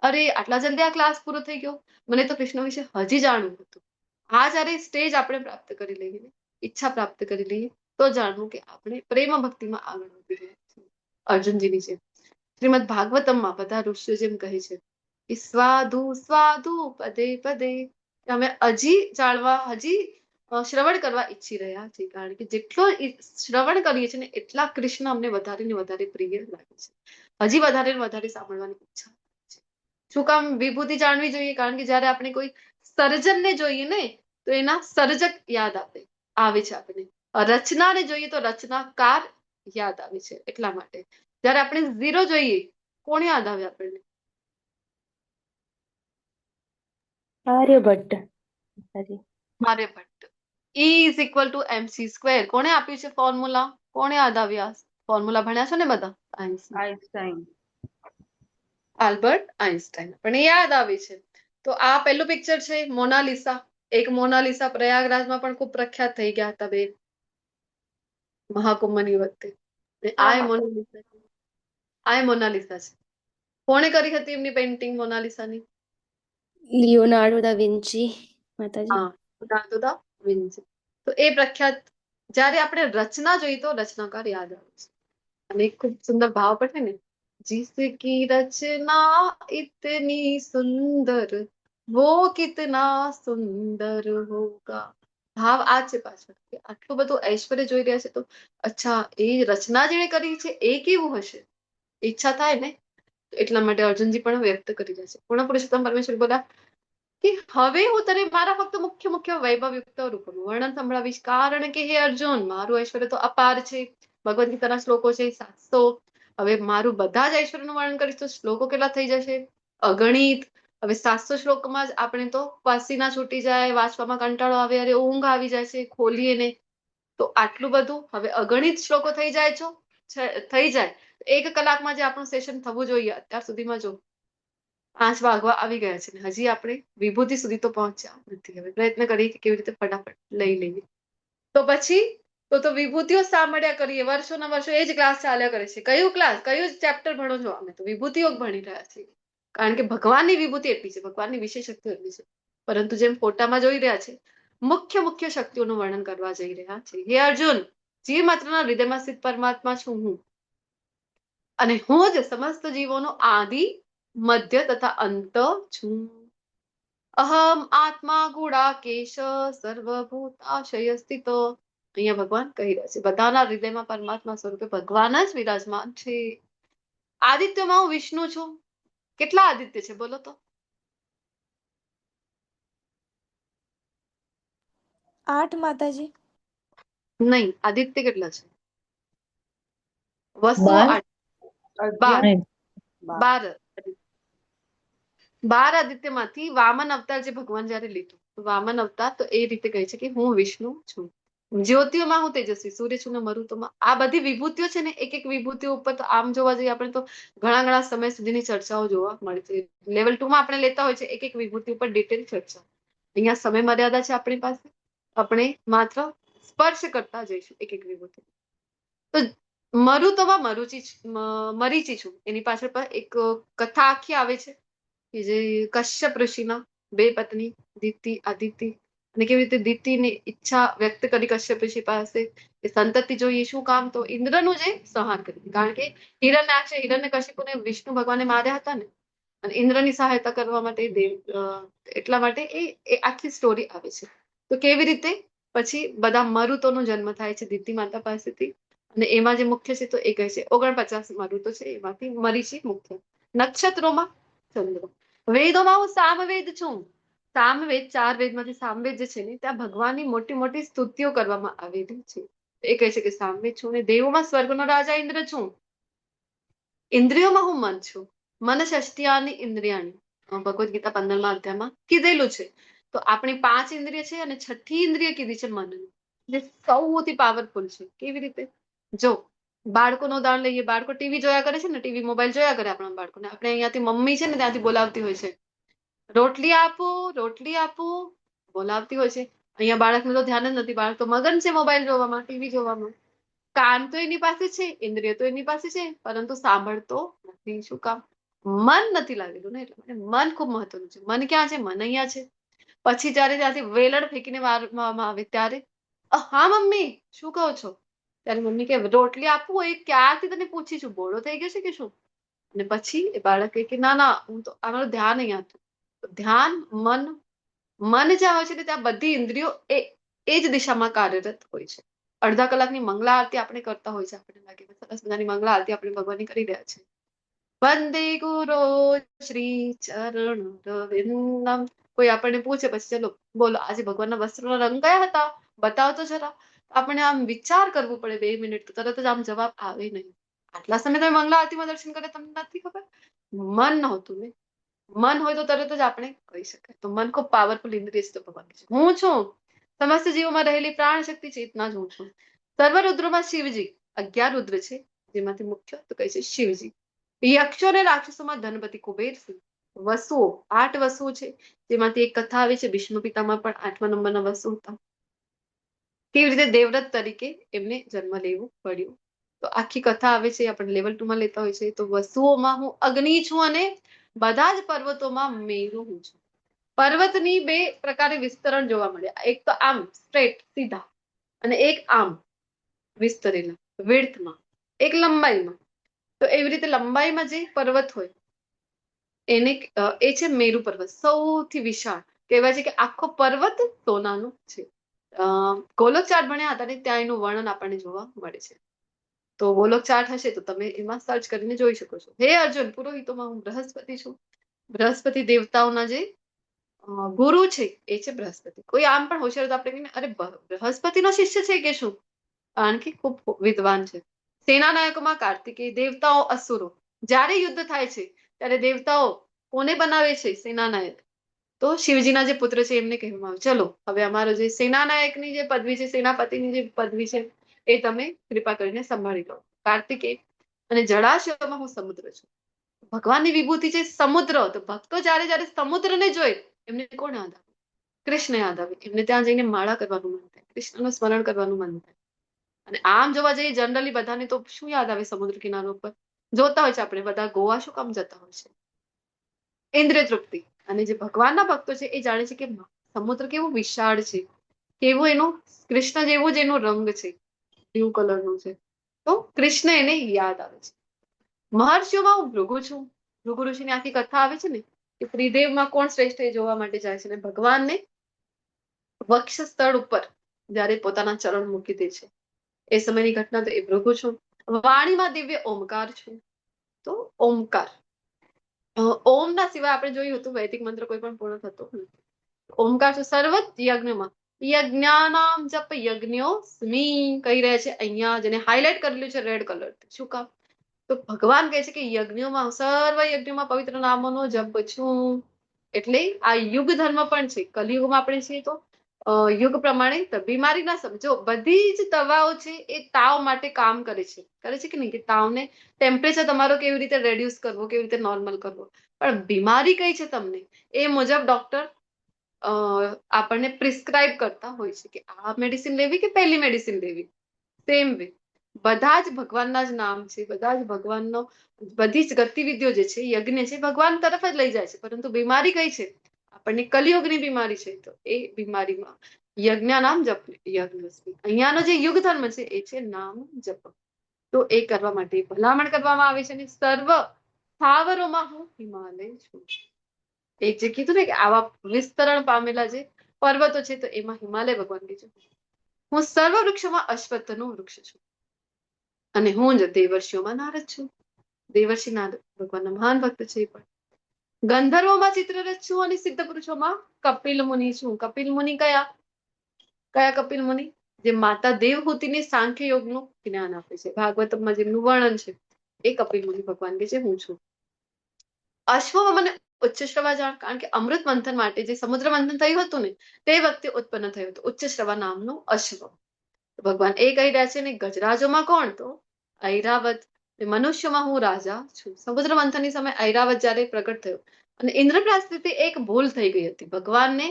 અરે આટલા જલ્દી આ ક્લાસ પૂરો થઈ ગયો, મને તો કૃષ્ણ વિશે હજી જાણવું હતું. આ જ્યારે સ્ટેજ આપણે પ્રાપ્ત કરી લઈએ, ઈચ્છા પ્રાપ્ત કરી લઈએ, તો જાણવું કે આપણે પ્રેમ ભક્તિમાં આગળ વધી રહ્યા છીએ. અર્જુનજીની છે શ્રીમદ ભાગવતમમાં બધા ઋષિઓ જેમ કહે છે કે સ્વાદુ સ્વાદુ પદે પદે, અમે હજી જાણવા, હજી શ્રવણ કરવા ઈચ્છી રહ્યા છીએ. કારણ કે જેટલો શ્રવણ કરીએ છીએ ને, એટલા કૃષ્ણ અમને વધારે ને વધારે પ્રિય લાગે છે. હજી વધારે ને વધારે સાંભળવાની ઈચ્છા છે. શું કામ વિભૂતિ જાણવી જોઈએ? કારણ કે જ્યારે આપણે કોઈ સર્જનને જોઈએ ને, તો એના સર્જક યાદ આવે છે આપણને. રચનાને જોઈએ તો રચનાકાર યાદ આવે છે. એટલા માટે જ્યારે આપણે ઝીરો જોઈએ, કોણ યાદ આવે આપણને? આર્યભટ્ટ માતાજી. Aryabhata. E is equal to mc square. કોણે આપ્યું છે ફોર્મ્યુલા? કોણે યાદ આવ્યા? ફોર્મ્યુલા ભણ્યા છો ને બધા? આઈન્સ્ટાઈન. Albert Einstein. પણ એ યાદ આવે છે. તો આ પહેલું પિક્ચર છે મોનાલિસા. એક મોનાલિસા પ્રયાગરાજમાં પણ ખૂબ પ્રખ્યાત થઈ ગયા હતા બે મહાકુંભની વખતે. આ મોનાલિસા છે. આ મોનાલિસા છે. કોણે કરી હતી એમની પેઇન્ટિંગ મોનાલિસાની? લિયોનાર્ડો દા વિન્ચી માતાજી. હા, લીઓનાર્ડો દા વિન્સી. તો એ પ્રખ્યાત, જ્યારે આપણે રચના જોઈએ તો રચનાકાર યાદ આવે છે. અને એક ખૂબ સુંદર ભાવ પણ છે ને, जिसकी रचना इतनी सुंदर वो कितना सुंદર होगा. ભાવ આ છે પાછળ કે આટલું બધું ઐશ્વર્ય જોઈ રહ્યા છે, તો અચ્છા એ રચના જેણે કરી છે એ કેવું હશે? ઈચ્છા થાય ને. એટલા માટે અર્જુનજી પણ વ્યક્ત કરી રહ્યા છે. પૂર્ણ પુરુષોત્તમ પરમેશ્વર બોલ્યા કે હવે હું તને મારા ફક્ત મુખ્ય મુખ્ય વૈભવયુક્ત રૂપનું વર્ણન સંભળાવીશ, કારણ કે હે અર્જુન, મારું ઐશ્વર્ય તો અપાર છે. ભગવદ ગીતાના શ્લોકો છે 700. હવે મારું બધા જ ઐશ્વર્યનું વર્ણન કરીશ તો શ્લોકો કેટલા થઈ જશે? અગણિત. હવે 700 શ્લોકમાં જ આપણે તો પસીના છૂટી જાય, વાંચવામાં કંટાળો આવે, અરે ઊંઘ આવી જાય છે ખોલીએ ને. તો આટલું બધું હવે અગણિત શ્લોકો થઈ જાય થઈ જાય. 1 કલાકમાં જે આપણું સેશન થવું જોઈએ, અત્યાર સુધીમાં જો 5 વાગવા આવી ગયા છે ને હજી આપણે વિભૂતિ સુધી તો પહોંચ્યા નથી. હવે પ્રયત્ન કરીએ કે કેવી રીતે ફટાફટ લઈ લઈએ. તો પછી તો વિભૂતિઓ સાંભળ્યા કરીએ, વર્ષોના વર્ષો એ જ ક્લાસ ચાલ્યા કરે છે. કયું ક્લાસ, કયું ચેપ્ટર ભણો છો? અમે તો વિભૂતિઓ ભણી રહ્યા છીએ. કારણ કે ભગવાનની વિભૂતિ એટલી છે, ભગવાનની વિશેષ શક્તિઓ એટલી છે. પરંતુ જેમ ફોટામાં જોઈ રહ્યા છે, મુખ્ય મુખ્ય શક્તિઓનું વર્ણન કરવા જઈ રહ્યા છે. હે અર્જુન, જીવ માત્રના હૃદયમાં સ્થિત પરમાત્મા છું હું, અને હું જ સમસ્ત જીવોનો આદિ, મધ્ય તથા અંત છું. અહમ આત્મા ગુડાકેશ સર્વભૂતાશય સ્થિતો. અહીંયા ભગવાન કહી રહ્યા છે બધાના હૃદયમાં પરમાત્મા સ્વરૂપે ભગવાન જ વિરાજમાન છે. આદિત્યમાં હું વિષ્ણુ છું. કેટલા આદિત્ય છે બોલો તો? 8 માતાજી. નહીં, આદિત્ય કેટલા છે? વસુઓ 8, 12. 12. બાર આદિત્યમાંથી વામન અવતાર જે ભગવાન જયારે લીધું, તો વામન અવતાર તો એ રીતે કહે છે કે હું વિષ્ણુ છું, જ્યોતિઓમાં હું તેજસ્વી, સૂર્ય છું ને મરુતોમાં. આ બધી વિભૂતિઓ છે ને, એક એક વિભૂતિઓ ઉપર તો આમ જોવા જઈએ આપણે તો ઘણા સમય સુધીની ચર્ચાઓ જોવા મળે છે. લેવલ 2 માં આપણે લેતા હોય છે એક એક વિભૂતિ ઉપર ડિટેલ ચર્ચા. અહીંયા સમય મર્યાદા છે આપણી પાસે, આપણે માત્ર સ્પર્શ કરતા જઈશું એક એક વિભૂતિ. તો મરુતોમાં મરીચી છું, એની પાછળ પણ એક કથા આખી આવે છે કે જે કશ્યપ ઋષિના બે પત્ની દિતિ આદિતિ, અને કેવી રીતે દિતિની ઈચ્છા વ્યક્ત કરી કશ્યપ ઋષિ પાસે કે સંતતિ જોઈએ. શું કામ? તો ઇન્દ્રનું જે સંહાર કર્યું, કારણ કે હિરણ્યકશિપુને વિષ્ણુ ભગવાને માર્યા હતા ને, અને ઇન્દ્રની સહાયતા કરવા માટે એટલા માટે એ આખી સ્ટોરી આવે છે. તો કેવી રીતે પછી બધા મરુતોનો જન્મ થાય છે દિતિ માતા પાસેથી, અને એમાં જે મુખ્ય છે તો એ કહે છે 49 મરુતો છે, એમાંથી મરીચી મુખ્ય. નક્ષત્રોમાં ચંદ્ર. વેદોમાં હું સામવેદ છું. સામવેદ 4 વેદમાંથી સામવેદ જે છે ને, ત્યાં ભગવાનની મોટી મોટી સ્તુતિઓ કરવામાં આવેલી છે. એ કહે છે કે સામવેદ છું. ને દેવોમાં સ્વર્ગનો રાજા ઇન્દ્ર છું. ઇન્દ્રિયોમાં હું મન છું. મન ષષ્ટિયાની ઇન્દ્રિયાણી, ભગવદ્ ગીતા 15મા અધ્યાયમાં કીધેલું છે. તો આપણી 5 ઇન્દ્રિય છે અને છઠ્ઠી ઇન્દ્રિય કીધી છે મનની, જે સૌથી પાવરફુલ છે. કેવી રીતે? જો બાળકોનું ઉદાહરણ લઈએ, બાળકો ટીવી જોયા કરે છે ને, ટીવી મોબાઈલ જોયા કરે આપણા બાળકોને. આપણે અહીંયાથી મમ્મી છે ને ત્યાંથી બોલાવતી હોય છે, રોટલી આપો બોલાવતી હોય છે. અહીંયા બાળકનું તો ધ્યાન જ નથી, બાળક તો મગન છે મોબાઈલ જોવામાં, ટીવી જોવામાં. કાન તો એની પાસે છે, ઇન્દ્રિય તો એની પાસે છે, પરંતુ સાંભળતો નથી. શું કામ? મન નથી લાગેલું ને, એટલે મન ખૂબ મહત્વનું છે. મન ક્યાં છે? મન અહીંયા છે. પછી જયારે ત્યાંથી વેલણ ફેંકીને મારવામાં આવે ત્યારે, હા મમ્મી શું કહો છો? ત્યારે મમ્મી કે રોટલી આપવું, એ ક્યારથી તને પૂછી છું, બોળો થઈ ગયો છે કે શું? અને પછી એ બાળક કે ના હું તો, અમારું ધ્યાન અહીંયા હતું. ધ્યાન મન જ્યાં હોય છે ને, ત્યાં બધી ઇન્દ્રિયો એ જ દિશામાં કાર્યરત હોય છે. અડધા કલાકની મંગલા આરતી આપણે કરતા હોય છે, આપણને લાગે સરસ મજાની મંગલા આરતી આપણે ભગવાનની કરી રહ્યા છે. વંદે ગુરો શ્રી ચરણ રવિંદમ. કોઈ આપણને પૂછે પછી ચલો બોલો આજે ભગવાનના વસ્ત્રોનો રંગ કયા હતા, બતાવો તો જરા. આપણે આમ વિચાર કરવું પડે 2 મિનિટ, તો તરત જ આમ જવાબ આવે નહીં. આટલા સમય તમે મંગલા આરતીમાં દર્શન કરે, તમને નથી ખબર? મન નહોતું ને. મન હોય તો તરત જ આપણે કહી શકાય. તો મન ખૂબ પાવરફુલ ઇન્દ્રિય છે. તો ભગવાન છે હું છું, સમસ્ત જીવોમાં રહેલી પ્રાણ શક્તિ ચેતના જ હું છું. સર્વ રુદ્રોમાં શિવજી 11 રુદ્ર છે, જેમાંથી મુખ્ય તો કહે છે શિવજી. યક્ષો અને રાક્ષસોમાં ધનપતિ કુબેરસિંહ. વસુઓ 8 વસુઓ છે, જેમાંથી એક કથા આવે છે વિષ્ણુ પિતામાં પણ 8મા નંબરના વસુ હતા. કેવી રીતે દેવવ્રત તરીકે એમને જન્મ લેવું પડ્યું, તો આખી કથા આવે છે, આપણે લેવલ 2 માં લેતા હોય છે. તો વસુઓમાં હું અગ્નિ છું, અને બધા જ પર્વતોમાં મેરુ હું છું. પર્વતની 2 પ્રકારે વિસ્તરણ જોવા મળ્યા, એક તો આમ સ્ટ્રેટ સીધા, અને એક આમ વિસ્તરેલા વિડ્થમાં, એક લંબાઈમાં. તો એવી રીતે લંબાઈમાં જે પર્વત હોય એને એ છે મેરુ પર્વત, સૌથી વિશાળ. કહેવાય છે કે આખો પર્વત સોનાનું છે. ગોલોક ચાર્ટ ભણ્યા હતા ને, ત્યાં એનું વર્ણન આપણને જોવા મળે છે. તો ગોલોક ચાર્ટ હશે તો તમે એમાં સર્ચ કરીને જોઈ શકો છો. હે અર્જુન, પુરોહિતોમાં હું બૃહસ્પતિ છું. બૃહસ્પતિ દેવતાઓના જે ગુરુ છે એ છે બૃહસ્પતિ. કોઈ આમ પણ હોશિયાર તો આપણે કહીએ અરે બૃહસ્પતિનો શિષ્ય છે કે શું, કારણ કે ખૂબ વિદ્વાન છે. સેનાનાયકોમાં કાર્તિકેય. દેવતાઓ અસુરો. જ્યારે યુદ્ધ થાય છે ત્યારે દેવતાઓ કોને બનાવે છે સેનાનાયક? તો શિવજીના જે પુત્ર છે એમને કહેવામાં આવે ચલો હવે અમારો જે સેનાનાયકની જે પદવી છે, સેનાપતિની જે પદવી છે, એ તમે કૃપા કરીને સંભાળી લો. કાર્તિકેય. અને જળાશયોમાં હું સમુદ્ર છું. ભગવાનની વિભૂતિ છે સમુદ્ર. તો ભક્તો જ્યારે સમુદ્રને જોઈ એમને કોણ યાદ આવે? કૃષ્ણ યાદ આવે. એમને ત્યાં જઈને માળા કરવાનું મન થાય, કૃષ્ણનું સ્મરણ કરવાનું મન થાય. અને આમ જોવા જઈએ જનરલી બધાને તો શું યાદ આવે? સમુદ્ર કિનારો ઉપર જોતા હોય છે આપણે બધા, ગોવા શું કામ જતા હોય છે? ઇન્દ્રિય તૃપ્તિ. અને જે ભગવાનના ભક્તો છે એ જાણે છે કે સમુદ્ર કેવું વિશાળ છે, કેવું એનું કૃષ્ણ જેવો જ એનો રંગ છે, બ્લુ કલરનું છે. તો કૃષ્ણ એને યાદ આવે છે. મહર્ષિઓમાં હું ભૃગુ છું. ભૃગુ ઋષિની આખી કથા આવે છે ને કે ત્રિદેવમાં કોણ શ્રેષ્ઠ એ જોવા માટે જાય છે, ને ભગવાનને વક્ષ સ્થળ ઉપર જયારે પોતાના ચરણ મૂકી દે છે એ સમયની ઘટના. તો એ ભૃગુ છું. વાણીમાં દિવ્ય ઓમકાર છું. તો ઓમકાર, ઓમના સિવાય આપણે જોયું હતું વૈદિક મંત્ર કોઈ પણ પૂર્ણ થતો નથી. ઓમકાર છે સર્વ યજ્ઞમાં. યજ્ઞાનામ જપ યજ્ઞો સ્મી કહી રહ્યા છે અહીંયા, જેને હાઇલાઇટ કરેલું છે રેડ કલર. શું કામ? તો ભગવાન કહે છે કે યજ્ઞોમાં સર્વ યજ્ઞોમાં પવિત્ર નામોનો જપ છું. એટલે આ યુગ ધર્મ પણ છે. કલિયુગમાં આપણે છીએ તો યુગ પ્રમાણે બીમારી ના સમજો. બધી જ દવાઓ છે એ તાવ માટે કામ કરે છે કે નહીં, કે તાવને ટેમ્પરેચર તમારો કેવી રીતે રેડ્યુસ કરવો, કેવી રીતે નોર્મલ કરવો. પણ બીમારી કઈ છે તમને એ મુજબ ડોક્ટર આપણને પ્રિસ્ક્રાઇબ કરતા હોય છે કે આ મેડિસિન લેવી કે પહેલી મેડિસિન લેવી. સેમ વે બધા જ ભગવાનના જ નામ છે, બધા જ ભગવાનનો બધી જ ગતિવિધિઓ જે છે યજ્ઞ છે ભગવાન તરફ જ લઈ જાય છે. પરંતુ બીમારી કઈ છે, આપણને કલિયુગની બીમારી છે, તો એ બીમારીમાં યજ્ઞ નામ જપ યજ્ઞ. અહીંયાનો જે યુગ ધર્મ છે એ છે નામ જપ. તો એ કરવા માટે ભલામણ કરવામાં આવે છે. અને સર્વ સ્થાવરોમાં હું હિમાલય છું. એક જે કીધું ને કે આવા વિસ્તરણ પામેલા જે પર્વતો છે તો એમાં હિમાલય ભગવાન કે છે હું સર્વ વૃક્ષોમાં અશ્વત્થનું વૃક્ષ છું. અને હું જ દેવર્ષિઓમાં નારદ છું. દેવર્ષિ નારદ ભગવાનના મહાન ભક્ત છે. એ પણ ગંધર્વોમાં ચિત્રરથ છું અને સિદ્ધ પુરુષોમાં કપિલ મુનિ છું. કપિલ મુનિ કયા કપિલ મુનિ? જે માતા દેવહૂતિને સાંખ્ય યોગનું જ્ઞાન આપે છે. ભાગવતમાં જેમનું વર્ણન છે એ કપિલ મુનિ ભગવાન કે છે હું છું. અશ્વ મને ઉચ્ચશ્રવા જાણ, કારણ કે અમૃત મંથન માટે જે સમુદ્ર મંથન થયું હતું ને તે વખતે ઉત્પન્ન થયું હતું ઉચ્ચશ્રવા નામનું અશ્વ. ભગવાન એ કહી રહ્યા છે. ને ગજરાજોમાં કોણ? તો ઐરાવત. મનુષ્યમાં હું રાજા છું. સમુદ્ર મંથનની સમય ઐરાવત જયારે પ્રગટ થયો અને ઇન્દ્રપ્રાસ્થિતિ એક ભૂલ થઈ ગઈ હતી. ભગવાનને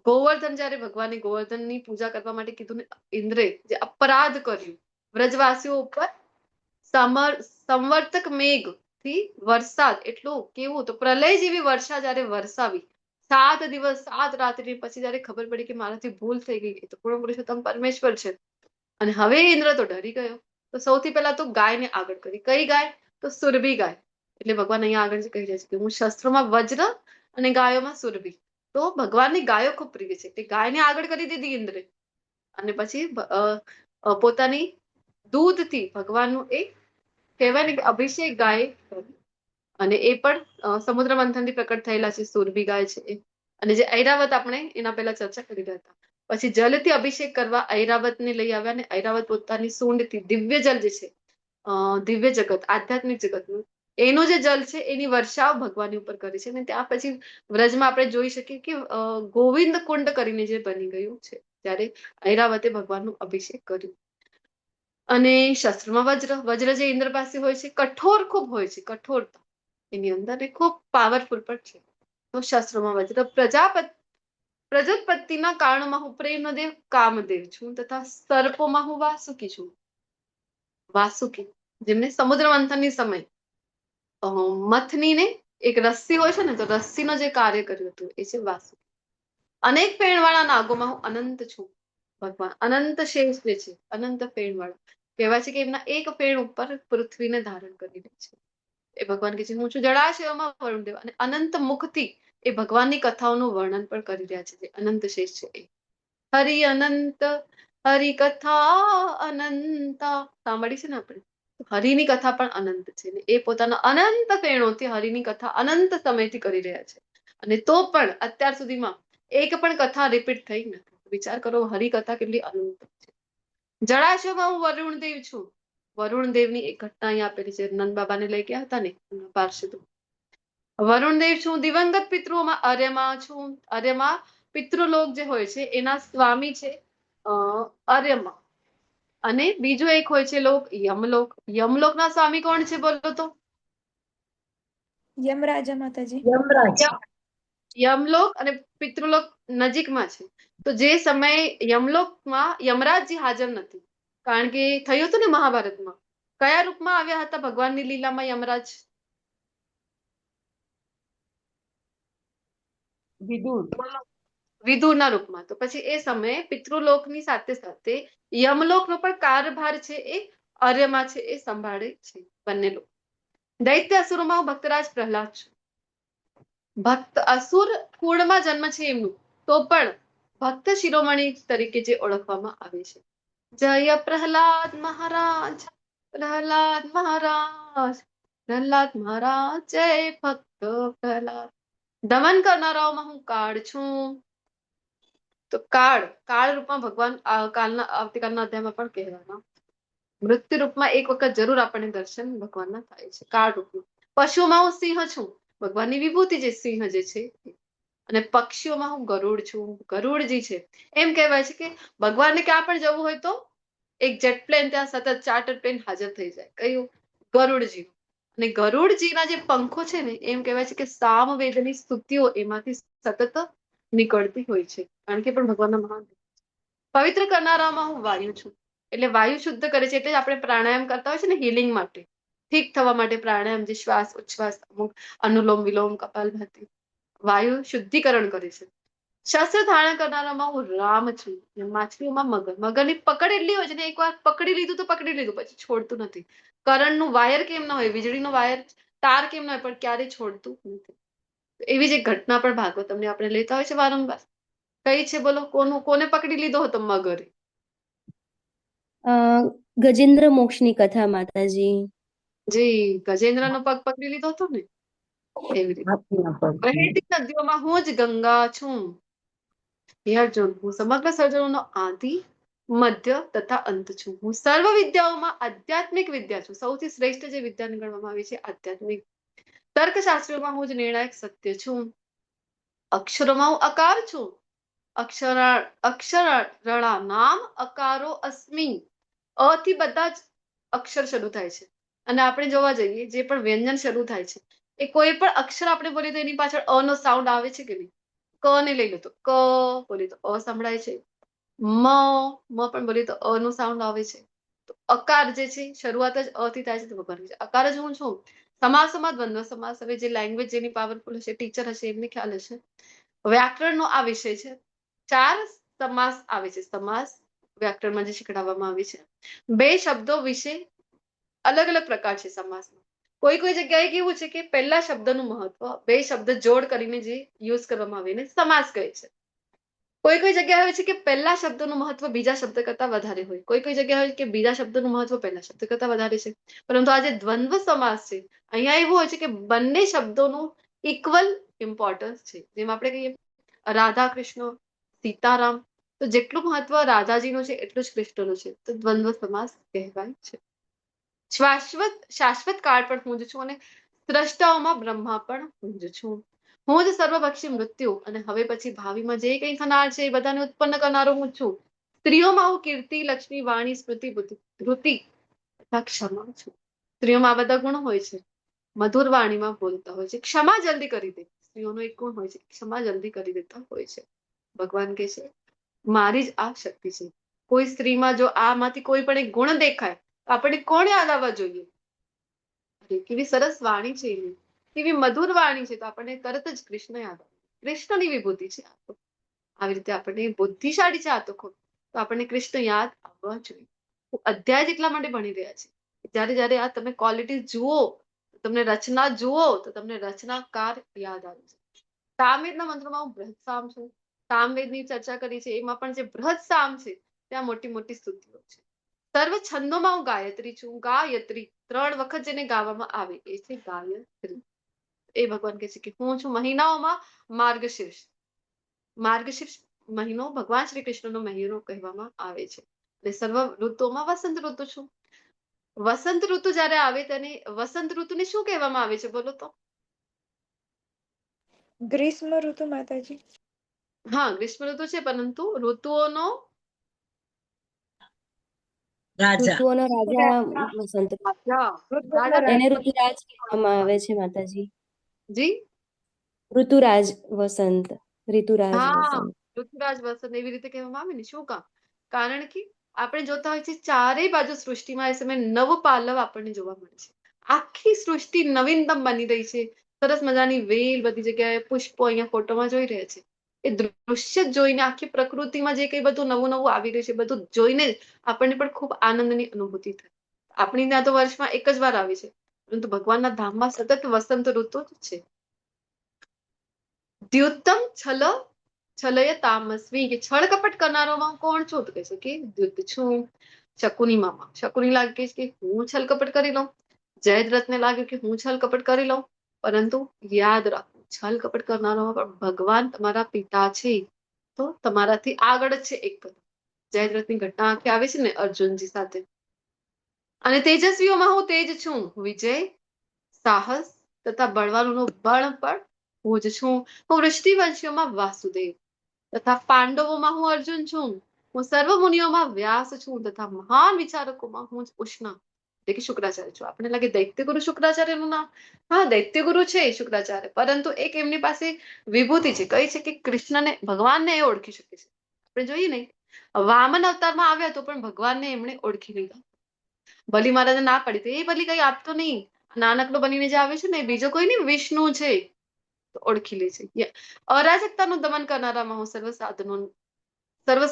ગોવર્ધન જયારે ભગવાને ગોવર્ધનની પૂજા કરવા માટે કીધું ને ઇન્દ્રે જે અપરાધ કર્યું વ્રજવાસીઓ ઉપર સંવર્તક મેઘ થી વરસાદ એટલું કેવું તો પ્રલય જેવી વર્ષા જયારે વરસાવી 7 દિવસ 7 રાત્રિ પછી જયારે ખબર પડી કે મારાથી ભૂલ થઈ ગઈ, એ તો પૂર્ણ પુરુષોત્તમ પરમેશ્વર છે અને હવે ઇન્દ્ર તો ડરી ગયો. તો સૌથી પહેલા તો ગાયને આગળ કરી. કઈ ગાય? તો સુરભી ગાય. એટલે ભગવાન અહીંયા આગળ કહી રહ્યા છે કે હું શસ્ત્રોમાં વજ્ર અને ગાયોમાં સુરભી. તો ભગવાનની ગાયો ખૂબ પ્રિય છે. તે ગાયને આગળ કરી દીધી ઇન્દ્રે અને પછી પોતાની દૂધથી ભગવાનનું એક કહેવાય ને કે અભિષેક ગાય અને એ પણ સમુદ્ર મંથનથી પ્રકટ થયેલા છે સુરભી ગાય છે એ. અને જે ઐરાવત આપણે એના પહેલા ચર્ચા કરી રહ્યા હતા. પછી જલથી અભિષેક કરવા ઐરાવતને લઈ આવ્યા અને ઐરાવત પોતાની સૂંઢથી દિવ્ય જલ જે છે દિવ્ય જગત આધ્યાત્મિક જગતનું એનું જે જલ છે એની વર્ષાવ ભગવાનની ઉપર કરી છે. અને ત્યાં પછી વ્રજમાં આપણે જોઈ શકીએ કે ગોવિંદ કુંડ કરીને જે બની ગયું છે ત્યારે ઐરાવતે ભગવાનનું અભિષેક કર્યું. અને શસ્ત્રમાં વજ્ર જે ઇન્દ્ર પાસે હોય છે કઠોર ખૂબ હોય છે, કઠોરતા એની અંદર એ ખૂબ પાવરફુલ પણ છે. તો શસ્ત્રમાં વજ્ર પ્રજાપતિના કારણોમાં હું પ્રેમનો દેવ કામદેવ છું તથા સર્પોમાં હું વાસુકી છું. વાસુકી જેમને સમુદ્ર મંથનની સમય મથનીને એક રસ્સી હોય છે ને તો રસ્સીનો જે કાર્ય કર્યું હતું એ છે વાસુકી. અનેક ફેણવાળા નાગોમાં હું અનંત છું. ભગવાન અનંત શેષ જે છે અનંત ફેણવાળા કહેવાય છે કે એમના એક ફેણ ઉપર પૃથ્વીને ધારણ કરી લે છે. એ ભગવાન કે છે હું છું જળાશયોમાં વરુણદેવ. અને અનંત મુખથી એ ભગવાનની કથાઓનું વર્ણન પણ કરી રહ્યા છે. જે અનંત શેષ છે એ હરિ અનંત હરિ કથા અનંતા સાંભળી છે ને આપણે. હરિની કથા પણ અનંત છે ને એ પોતાના અનંત ફેણોથી હરિની કથા અનંત સમયથી કરી રહ્યા છે. અને તો પણ અત્યાર સુધીમાં એક પણ કથા રિપીટ થઈ નથી. વિચાર કરો હરિકથા કેટલી અનંત છે. જળાશયમાં હું વરુણદેવ છું. વરુણદેવની એક ઘટના અહીંયા આપેલી છે. નંદ બાબાને લઈ ગયા હતા ને પાર્ષદો. વરુણદેવ છું. દિવંગત પિતૃઓમાં આર્યમાં છું. આર્યમાં પિતૃલોક જે હોય છે એના સ્વામી છે આર્યમાં. અને બીજો એક હોય છે લોક યમલોક. યમલોકના સ્વામી કોણ છે બોલો તો? યમરાજા માતાજી. યમરાજ. યમલોક અને પિતૃલોક નજીકમાં છે. તો જે સમયે યમલોકમાં યમરાજજી હાજર નથી, કારણ કે થયું હતું ને મહાભારતમાં. કયા રૂપમાં આવ્યા હતા ભગવાનની લીલામાં યમરાજ? વિદુરના રૂપમાં. તો પછી એ સમયે પિતૃલોકની સાથે સાથે યમલોકનો પણ કારભાર છે એ આર્યમાં છે એ સંભાળે છે બંને લોક. દૈત્ય અસુરોમાં હું ભક્તરાજ પ્રહલાદ છું. ભક્ત અસુર કુળમાં જન્મ છે એમનું તો પણ ભક્ત શિરોમણી તરીકે જે ઓળખવામાં આવે છે. જય પ્રહલાદ મહારાજ, પ્રહલાદ મહારાજ, પ્રહલાદ મહારાજ, જય ભક્ત પ્રહલાદ. દમન કરનારાઓમાં હું કાળ છું. તો કાળ રૂપમાં ભગવાન આવતીકાલના અધ્યાયમાં પણ કહેવાના. મૃત્યુ રૂપમાં એક વખત જરૂર આપણને દર્શન ભગવાનના થાય છે. કાળ રૂપમાં. પશુઓમાં હું સિંહ છું, ભગવાનની વિભૂતિ જે સિંહ જે છે એ. અને પક્ષીઓમાં હું ગરુડ છું, ગરુડજી છે. એમ કહેવાય છે કે ભગવાનને ક્યાં પણ જવું હોય તો એક જેટ પ્લેન ત્યાં સતત ચાર્ટર પ્લેન હાજર થઈ જાય. કયું? ગરુડજી. અને ગરુડજીના જે પંખો છે ને એમ કહેવાય છે કે સામવેદની સ્તુતિઓ એમાંથી સતત નીકળતી હોય છે. કારણ કે પણ ભગવાનના મહાન પવિત્ર કરનારામાં હું વાયુ છું. એટલે વાયુ શુદ્ધ કરે છે. એટલે જ આપણે પ્રાણાયામ કરતા હોય છે ને હિલિંગ માટે, ઠીક થવા માટે પ્રાણાયામ, જે શ્વાસ ઉચ્છ્વાસ, અમુક અનુલોમ વિલોમ, કપાલભાતિ, વાયુ શુદ્ધિકરણ કરે છે. શસ્ત્ર ધારણ કરનારામાં હું રામ છું. માછલીઓમાં મગર. મગરની પકડ એટલી હોય છે ને એકવાર પકડી લીધું તો પકડી લીધું, પછી છોડતું નથી. કરંટનું વાયર કેમ ના હોય, વીજળીનો વાયર તાર કેમ ના હોય, પણ ક્યારેય છોડતું નથી. એવી જ એક ઘટના પણ ભાગવતમને આપણે લેતા હોય છે વારંવાર. કઈ છે બોલો? કોને પકડી લીધો હતો મગરે? ગજેન્દ્ર મોક્ષની કથા માતાજી. જી, ગજેન્દ્રનો પગ પકડી લીધો હતો ને એવી રીતે. હાથીના પગ. વહેતી નદીઓમાં હું જ ગંગા છું. હે અર્જુન, હું સમગ્ર સર્જનોનો આદિ, મધ્ય તથા અંત છું. હું સર્વ વિદ્યાઓમાં આધ્યાત્મિક વિદ્યા છું. સૌથી શ્રેષ્ઠ જે વિદ્યાને ગણવામાં આવી છે આધ્યાત્મિક. તર્કશાસ્ત્રોમાં હું જ નિર્ણાયક સત્ય છું. અક્ષરોમાં હું અકાર છું. અક્ષરણા નામ અકારો અસ્મિ. અ થી બધા જ અક્ષર શરૂ થાય છે. અને આપણે જોવા જઈએ જે પણ વ્યંજન શરૂ થાય છે એ કોઈ પણ અક્ષર આપણે બોલીએ તો એની પાછળ અ નો સાઉન્ડ આવે છે કે નહીં? ક ને લઈ લો તો ક બોલીએ તો અ સંભળાય છે. મ પણ બોલીએ તો અ નો સાઉન્ડ આવે છે. તો અકાર જે છે શરૂઆત જ અ થી થાય છે. તો ભગવાન અકાર જ હું છું. સમાસોમાં દ્વંદ્વ સમાસ. હવે જે લેંગ્વેજ જેની પાવરફુલ હશે, ટીચર હશે, એમને ખ્યાલ હશે. વ્યાકરણનો આ વિષય છે. 4 સમાસ આવે છે. સમાસ વ્યાકરણમાં જે શીખડાવવામાં આવે છે. 2 શબ્દો વિશે અલગ અલગ પ્રકાર છે સમાસમાં. કોઈ જગ્યાએ કેવું છે કે પહેલા શબ્દનું મહત્વ, 2 શબ્દ જોડ કરીને જે યુઝ કરવામાં આવે એને સમાસ કહે છે. કોઈ જગ્યાએ હોય છે કે પહેલા શબ્દનું મહત્વ બીજા શબ્દ કરતા વધારે હોય. કોઈ જગ્યાએ હોય કે બીજા શબ્દનું મહત્વ પહેલા શબ્દ કરતા વધારે છે. પરંતુ આ જે દ્વંદ્વ સમાસ છે અહીંયા એવું હોય છે કે બંને શબ્દોનું ઇક્વલ ઇમ્પોર્ટન્સ છે. જેમ આપણે કહીએ રાધા કૃષ્ણ, સીતારામ, તો જેટલું મહત્વ રાધાજીનું છે એટલું જ કૃષ્ણનું છે. તો દ્વંદ્વ સમાસ કહેવાય છે. શાશ્વત કાળ પણ હું જ છું અને સ્રષ્ટાઓમાં બ્રહ્મા પણ હું જ છું. હું જ સર્વભક્ષી મૃત્યુ અને હવે પછી ભાવિમાં જે કંઈ થનાર છે એ બધાને ઉત્પન્ન કરનારો હું છું. સ્ત્રીઓમાં હું કીર્તિ, લક્ષ્મી, વાણી, સ્મૃતિ, બુદ્ધિ, ધૃતિ તથા ક્ષમા છું. સ્ત્રીઓમાં આ બધા ગુણો હોય છે. મધુર વાણીમાં બોલતા હોય છે. ક્ષમા જલ્દી કરી દે. સ્ત્રીઓનો એક ગુણ હોય છે, ક્ષમા જલ્દી કરી દેતા હોય છે. ભગવાન કહે છે મારી જ આ શક્તિ છે. કોઈ સ્ત્રીમાં જો આમાંથી કોઈ પણ એક ગુણ દેખાય તો આપણે કોણ યાદ આવવા જોઈએ? અરે કેવી સરસ વાણી છે એની, કેવી મધુર વાણી છે, તો આપણને તરત જ કૃષ્ણ યાદ આવે. કૃષ્ણની વિભૂતિ છે આ તો. આવી રીતે આપણને બુદ્ધિશાળી છે આ તો ખોટ, તો આપણને કૃષ્ણ યાદ આવવા જોઈએ. અધ્યાય જેટલા માટે ભણી રહ્યા છે. જ્યારે આ તમે ક્વોલિટી જુઓ, તમને રચના જુઓ તો તમને રચનાકાર યાદ આવે છે. સામવેદના મંત્રોમાં હું બૃહદ સામ છું. સામવેદની ચર્ચા કરી છે એમાં પણ જે બૃહદ સામ છે ત્યાં મોટી મોટી સ્તુતિઓ છે. સર્વ છંદોમાં હું ગાયત્રી છું. ગાયત્રી 3 વખત જેને ગાવામાં આવે એ છે ગાયત્રી. એ ભગવાન કહે છે કે હું છું મહિનાઓમાં માર્ગશીર્ષ. માર્ગશીર્ષ મહિનો ભગવાન શ્રી કૃષ્ણનો મહિનો કહેવામાં આવે છે. અને સર્વ ઋતુઓમાં વસંત ઋતુ છું. વસંત ઋતુ જ્યારે આવે તેને વસંત ઋતુને શું કહેવામાં આવે છે બોલો તો? ગ્રીષ્મ ઋતુ માતાજી. હા, ગ્રીષ્મ ઋતુ છે, પરંતુ ઋતુઓનો રાજા. ઋતુઓનો રાજા વસંત. રાજા એને ઋતુરાજ કહેવામાં આવે છે માતાજી. જી ઋતુરાજ વસંત. ઋતુરાજ હા, વસંત. ઋતુરાજ વસંત એવી રીતે કહેવામાં આવે ને. શું કામ? કારણ કે આપણે જોતા હોય છે ચારેય બાજુ સૃષ્ટિમાં એ સમયે નવ પાલવ આપણને જોવા મળે છે. આખી સૃષ્ટિ નવીનતમ બની રહી છે. સરસ મજાની વેલ, બધી જગ્યાએ પુષ્પો અહીંયા ફોટોમાં જોઈ રહ્યા છે. એ દૃશ્ય જોઈને આખી પ્રકૃતિમાં જે કંઈ બધું નવું નવું આવી રહ્યું છે બધું જોઈને આપણને પણ ખૂબ આનંદની અનુભૂતિ થાય. આપણી ત્યાં તો વર્ષમાં એક જ વાર આવે છે, પરંતુ ભગવાનના ધામમાં સતત વસંત ઋતુ જ છે. દ્યુતમ છલય તામસ્વી, કે છળ કપટ કરનારોમાં કોણ છું? તો કહે છે કે દ્યુત છું. શકુની મામા. શકુની લાગે કે હું છલ કપટ કરી લઉં. જયદ્રથને લાગ્યું કે હું છલ કપટ કરી લઉં, પરંતુ યાદ રાખો છલ કપટ કરનારામાં પણ ભગવાન તમારા પિતા છે, તો તમારાથી આગળ જ છે એક કદમ. જયદ્રથની ઘટના આખી આવે છે ને અર્જુનજી સાથે. અને તેજસ્વીઓમાં હું તેજ છું, વિજય, સાહસ તથા બળવાનોનો બળ પણ હું જ છું. હું વૃષ્ટિવંશીઓમાં વાસુદેવ તથા પાંડવોમાં હું અર્જુન છું. હું સર્વ મુનિઓમાં વ્યાસ છું તથા મહાન વિચારકોમાં હું જ ઉષ્ણ એટલે કે શુક્રાચાર્ય છું. આપણને લાગે દૈત્યગુરુ શુક્રાચાર્યનું નામ, હા દૈત્યગુરુ છે શુક્રાચાર્ય, પરંતુ એક એમની પાસે વિભૂતિ છે. કઈ છે કે કૃષ્ણને, ભગવાનને એ ઓળખી શકે છે. આપણે જોઈએ ને, વામન અવતારમાં આવ્યા તો પણ ભગવાનને એમણે ઓળખી લીધા. બલિ મહારાજે ના પાડી તો એ બલિ કઈ આપતો નહીં, નાનકડો બનીને જે આવે છે ને એ બીજો કોઈ નહીં, વિષ્ણુ છે, તો ઓળખી લે છે. અરાજકતાનું દમન કરનારામાં હું સર્વ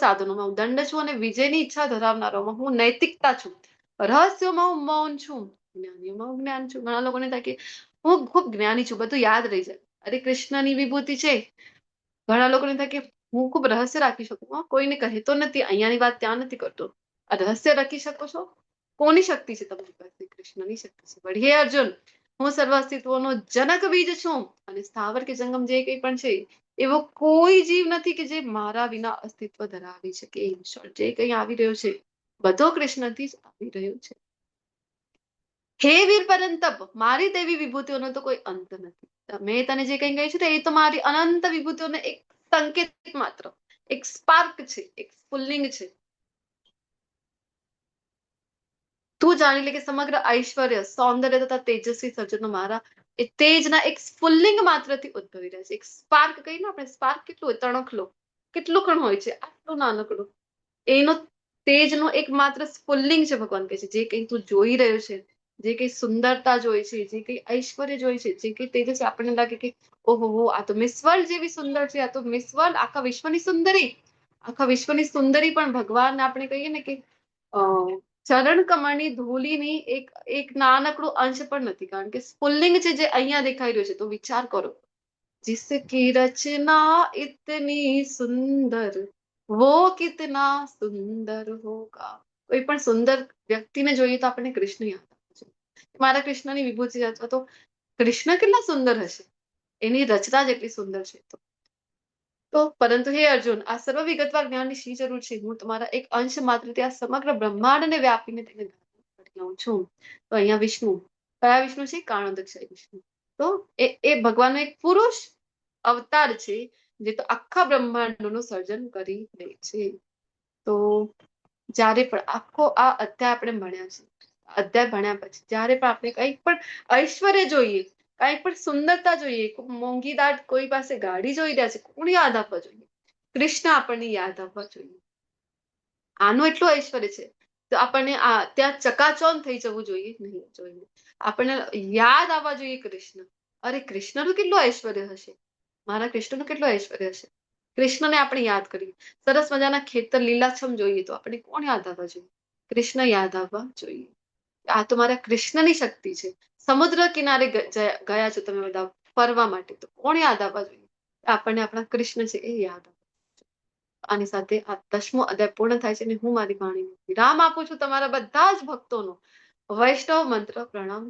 સાધનોમાં હું દંડ છું, અને વિજયની ઈચ્છા ધરાવનારામાં હું નૈતિકતા છું. રહસ્યોમાં હું મૌન છું, જ્ઞાનીઓમાં હું જ્ઞાન છું. ઘણા લોકોને થાય કે હું ખૂબ જ્ઞાની છું, બધું યાદ રહી જાય. અરે કૃષ્ણની વિભૂતિ છે. ઘણા લોકોને થાય કે હું ખૂબ રહસ્ય રાખી શકું, કોઈને કહેતો નથી, અહીંયાની વાત ત્યાં નથી કરતો. આ રહસ્ય રાખી શકો છો? કોની શક્તિ છે તમારી પાસે? કૃષ્ણની શક્તિ છે. વળી હે અર્જુન, હું સર્વ અસ્તિત્વનો જનક બીજ છું, અને સ્થાવર કે જંગમ જે કંઈ પણ છે એવો કોઈ જીવ નથી કે જે મારા વિના અસ્તિત્વ ધરાવી શકે. ઈશ્વર જે કંઈ આવી રહ્યો છે બધો કૃષ્ણથી જ આવી રહ્યો છે. હે વીર પરંતપ, મારી તેવી વિભૂતિઓનો તો કોઈ અંત નથી. મેં તને જે કંઈ કહ્યું છે એ તો મારી અનંત વિભૂતિઓને એક સંકેત માત્ર, એક સ્પાર્ક છે, એક સ્ફુલ્લિંગ છે. તું જાણી લે કે સમગ્ર ઐશ્વર્ય, સૌંદર્ય તથા તેજસ્વી સર્જનો મારા એ તેજના એક સ્ફુલ્લિંગ માત્રથી ઉદ્ભવી રહ્યા છે. એક સ્પાર્ક કહીએ ને આપણે, સ્પાર્ક કેટલું હોય, તણખલો કેટલું કણ હોય છે, આટલું નાનકડું. એનો તેજનો એક માત્ર સ્ફુલ્લિંગ છે. ભગવાન કહે છે જે કંઈ તું જોઈ રહ્યો છે, જે કંઈ સુંદરતા જોઈ છે, જે કંઈ ઐશ્વર્ય જોઈ છે, જે કંઈ તેજસ છે, આપણને લાગે કે ઓહો આ તો મિસ વર્લ્ડ જેવી સુંદર છે, આ તો મિસ વર્લ્ડ, આખા વિશ્વની સુંદરી, આખા વિશ્વની સુંદરી પણ ભગવાન આપણે કહીએ ને કે ચરણ કમળની ધૂળીની એક નાનકડું અંશ પણ નથી, કારણ કે સ્ફુલ્લિંગ છે જે અહીંયા દેખાઈ રહ્યું છે. તો વિચાર કરો, जिसकी रचना इतनी सुंदर वो कितना सुंदर होगा. કોઈ પણ સુંદર વ્યક્તિને જોઈએ તો આપણને કૃષ્ણ યાદ આવે છે. મારા કૃષ્ણની વિભૂતિ અથવા તો કૃષ્ણ કેટલા સુંદર હશે, એની રચના જેટલી સુંદર છે. તો પરંતુ હે અર્જુન, આ સર્વ વિગતવાર જ્ઞાનની શી જરૂર છે? હું તમારા એક અંશ માત્રથી આ સમગ્ર બ્રહ્માંડને વ્યાપીને તેને કરી લઉં છું. તો અહીંયા વિષ્ણુ, કયા વિષ્ણુ છે? કાણોદક્ષય વિષ્ણુ. તો એ ભગવાનનો એક પુરુષ અવતાર છે જે તો આખા બ્રહ્માંડનું સર્જન કરી દે છે. તો જ્યારે પણ આખો આ અધ્યાય આપણે ભણ્યા છે, અધ્યાય ભણ્યા પછી જ્યારે પણ આપણે કંઈક પણ ઐશ્વર્ય જોઈએ, કંઈક પણ સુંદરતા જોઈએ, મોંઘી દાટ કોઈ પાસે ગાડી જોઈ રહ્યા છે, કોણ યાદ આપવા જોઈએ? કૃષ્ણ આપણને યાદ આપવા જોઈએ. આનું એટલું ઐશ્વર્ય છે તો આપણને ત્યાં ચકાચોંધ થઈ જવું જોઈએ નહીં જોઈએ. આપણને યાદ આવવા જોઈએ કૃષ્ણ. અરે કૃષ્ણનું કેટલું ઐશ્વર્ય હશે, મારા કૃષ્ણનું કેટલું ઐશ્વર્ય હશે. કૃષ્ણને આપણે યાદ કરીએ. સરસ મજાના ખેતર લીલાછમ જોઈએ તો આપણે કોણ યાદ આવવા જોઈએ? કૃષ્ણ યાદ આવવા જોઈએ. આ તો મારા કૃષ્ણની શક્તિ છે. સમુદ્ર કિનારે ગયા છો તમે બધા ફરવા માટે, તો કોણ યાદ આવવા જોઈએ? આપણને આપણા કૃષ્ણ છે એ યાદ આવવા. આની સાથે આ 10મો અધ્યાય પૂર્ણ થાય છે અને હું મારી વાણીને વિરામ આપું છું. તમારા બધા જ ભક્તોનો વૈષ્ણવ મંત્ર પ્રણામ.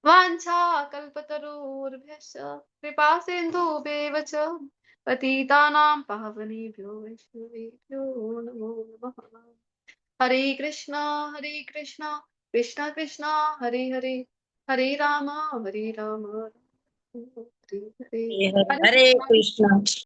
વાંછા કલ્પતરુર્ભ્યશ્ચ કૃપા સિંધુભ્યેવ ચ પતિતાનાં પાવનેભ્યો વૈષ્ણવેભ્યો નમો નમઃ. હરે કૃષ્ણ કૃષ્ણ કૃષ્ણ હરે હરે, હરે રામ હરે રામ, હરે હરે. હરે કૃષ્ણ.